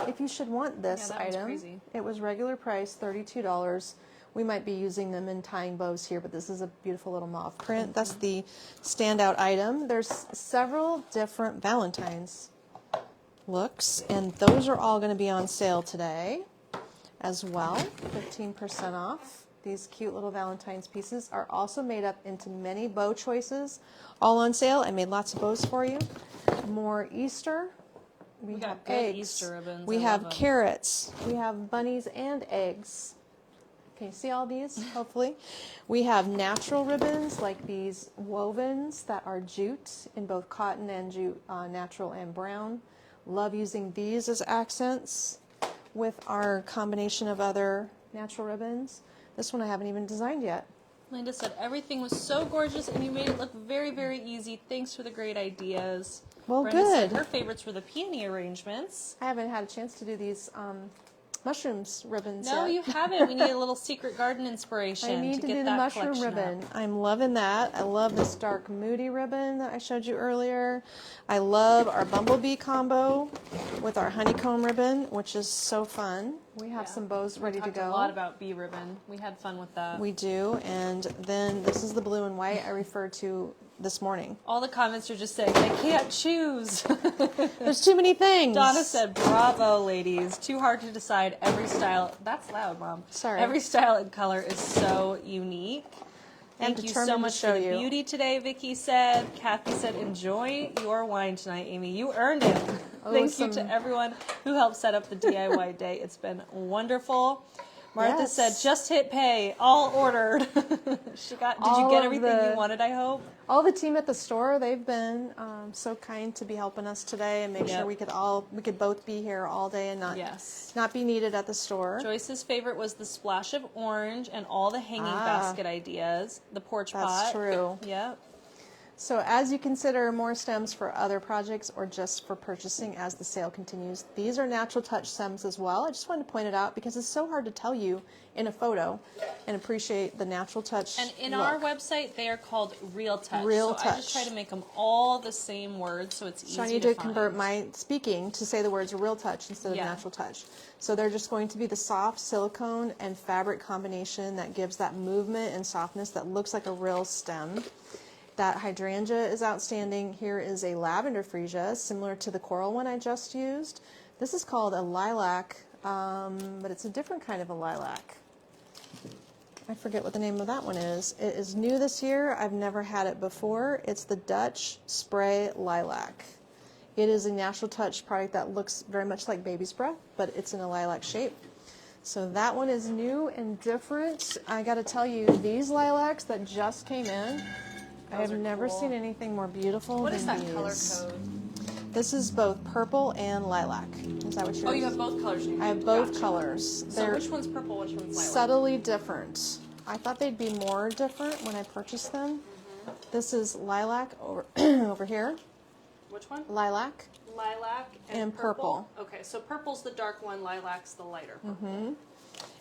If you should want this that one's item, crazy. it was regular price, $32. We might be using them in tying bows here, but this is a beautiful little mauve print. That's the standout item. There's several different Valentine's looks, and those are all going to be on sale today as well, 15% off. These cute little Valentine's pieces are also made up into many bow choices, all on sale. I made lots of bows for you. More Easter. We have got good eggs. Easter ribbons. We I have love 'em. carrots. We have bunnies and eggs. Can you see all these, hopefully? We have natural ribbons like these wovens that are jute in both cotton and jute, natural and brown. Love using these as accents with our combination of other natural ribbons. This one I haven't even designed yet. Linda said, everything was so gorgeous and you made it look very, very easy. Thanks for the great ideas. Well, Brenda said good. her favorites were the peony arrangements. I haven't had a chance to do these mushrooms ribbons No, yet. you haven't. We need a little secret garden inspiration I need to to get do the that mushroom collection ribbon. up. I'm loving that. I love this dark moody ribbon that I showed you earlier. I love our bumblebee combo with our honeycomb ribbon, which is so fun. We have some bows ready to Talked go. a lot about bee ribbon. We had fun with that. We do. And then this is the blue and white I referred to this morning. All the comments are just saying, I can't choose. There's too many things. Donna said, bravo, ladies. Too hard to decide. Every style, that's loud, Mom. Sorry. Every style and color is so unique. I'm Thank you determined so to much show for the you. beauty today, Vicky said. Kathy said, enjoy your wine tonight, Amy. You earned it. Thank you to everyone who helped set up the DIY day. It's been wonderful. Martha Yes. said, just hit pay. All ordered. Did you All get of everything the- you wanted, I hope? All the team at the store, they've been so kind to be helping us today and make sure Yep. we could both be here all day and Yes. not be needed at the store. Joyce's favorite was the splash of orange and all the hanging basket ideas. The porch pot. That's true. Yep. So as you consider more stems for other projects or just for purchasing as the sale continues, these are natural touch stems as well. I just wanted to point it out because it's so hard to tell you in a photo and appreciate the natural touch And in look. our website, they are called Real Touch. Real so I just Touch. try to make them all the same words so it's easy So I need to to find. convert my speaking to say the words real touch instead of Yeah. natural touch. So they're just going to be the soft silicone and fabric combination that gives that movement and softness that looks like a real stem. That hydrangea is outstanding. Here is a lavender freesia, similar to the coral one I just used. This is called a lilac, but it's a different kind of a lilac. I forget what the name of that one is. It is new this year. I've never had it before. It's the Dutch Spray Lilac. It is a natural touch product that looks very much like baby's breath, but it's in a lilac shape. So that one is new and different. I got to tell you, these lilacs that just came in, I have are never cool. seen anything more beautiful What than is that these. color code? This is both purple and lilac. Is that what you're? Oh, you have both colors. I have both Gotcha. colors. So They're which one's purple, which one's lilac? subtly different. I thought they'd be more different when I purchased them. This is lilac over over here. Which one? Lilac. Lilac And purple. Okay, so purple's the dark one, lilac's the lighter purple.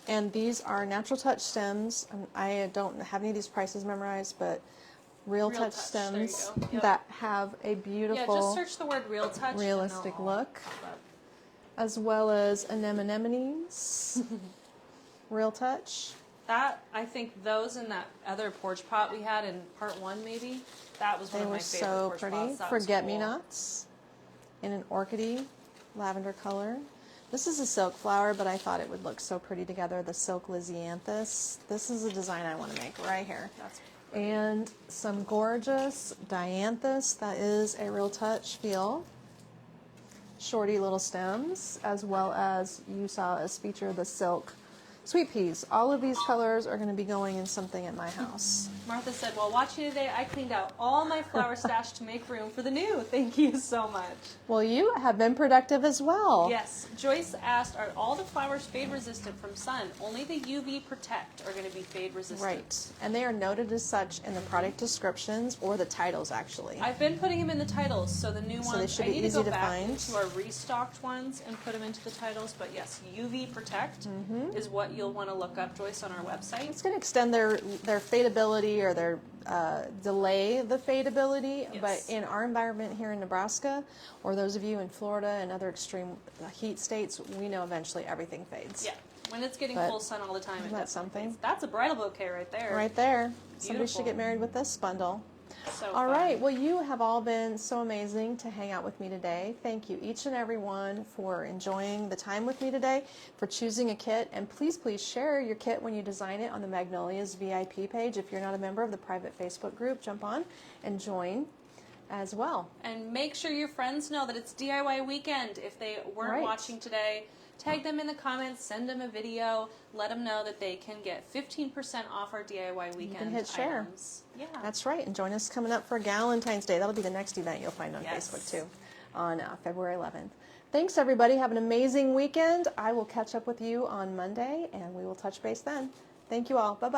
And these are natural touch stems. I don't have any of these prices memorized, but real touch Touch, there you stems go. Yep. that have a Yeah, beautiful, just search the word real touch. and realistic it'll look, pop up. as well as anemones. Real touch. That, I think those and that other porch pot we had in part 1 maybe, that was one They of my were favorite so porch pretty. pots. That was Forget-me-nots in an orchidy lavender color. This is a silk flower, but I thought it would look so pretty together. The silk Lysianthus. This is a design I want to make right here. That's And some gorgeous dianthus. That is a real touch feel. Shorty little stems, as well as you saw us feature the silk sweet peas. All of these colors are going to be going in something at my house. Martha said, while watching today, I cleaned out all my flower stash to make room for the new. Thank you so much. Well, you have been productive as well. Yes. Joyce asked, are all the flowers fade resistant from sun? Only the UV Protect are going to be fade resistant. Right. And they are noted as such in the product descriptions or the titles, actually. I've been putting them in the titles, so the new So ones, they should I be need to easy go to back find. into our restocked ones and put them into the titles. But yes, UV Protect is what you'll want to look up, Joyce, on our website. It's going to extend their fadeability or their delay the fadeability, Yes. but in our environment here in Nebraska, or those of you in Florida and other extreme heat states, we know eventually everything fades. Yeah. When it's getting But full sun all the time, it isn't that definitely something? fades. That's a bridal bouquet right there. Right there. Somebody Beautiful. should get married with this bundle. So All fun. right. Well, you have all been so amazing to hang out with me today. Thank you, each and every one, for enjoying the time with me today, for choosing a kit. And please, please share your kit when you design it on the Magnolias VIP page. If you're not a member of the private Facebook group, jump on and join as well. And make sure your friends know that it's DIY weekend. If they weren't Right. watching today, tag them in the comments, send them a video, let them know that they can get 15% off our DIY weekend hit share. items. Yeah. That's right. And join us coming up for Valentine's Day. That'll be the next event you'll find on Yes. Facebook too, on February 11th. Thanks, everybody. Have an amazing weekend. I will catch up with you on Monday, and we will touch base then. Thank you all. Bye-bye.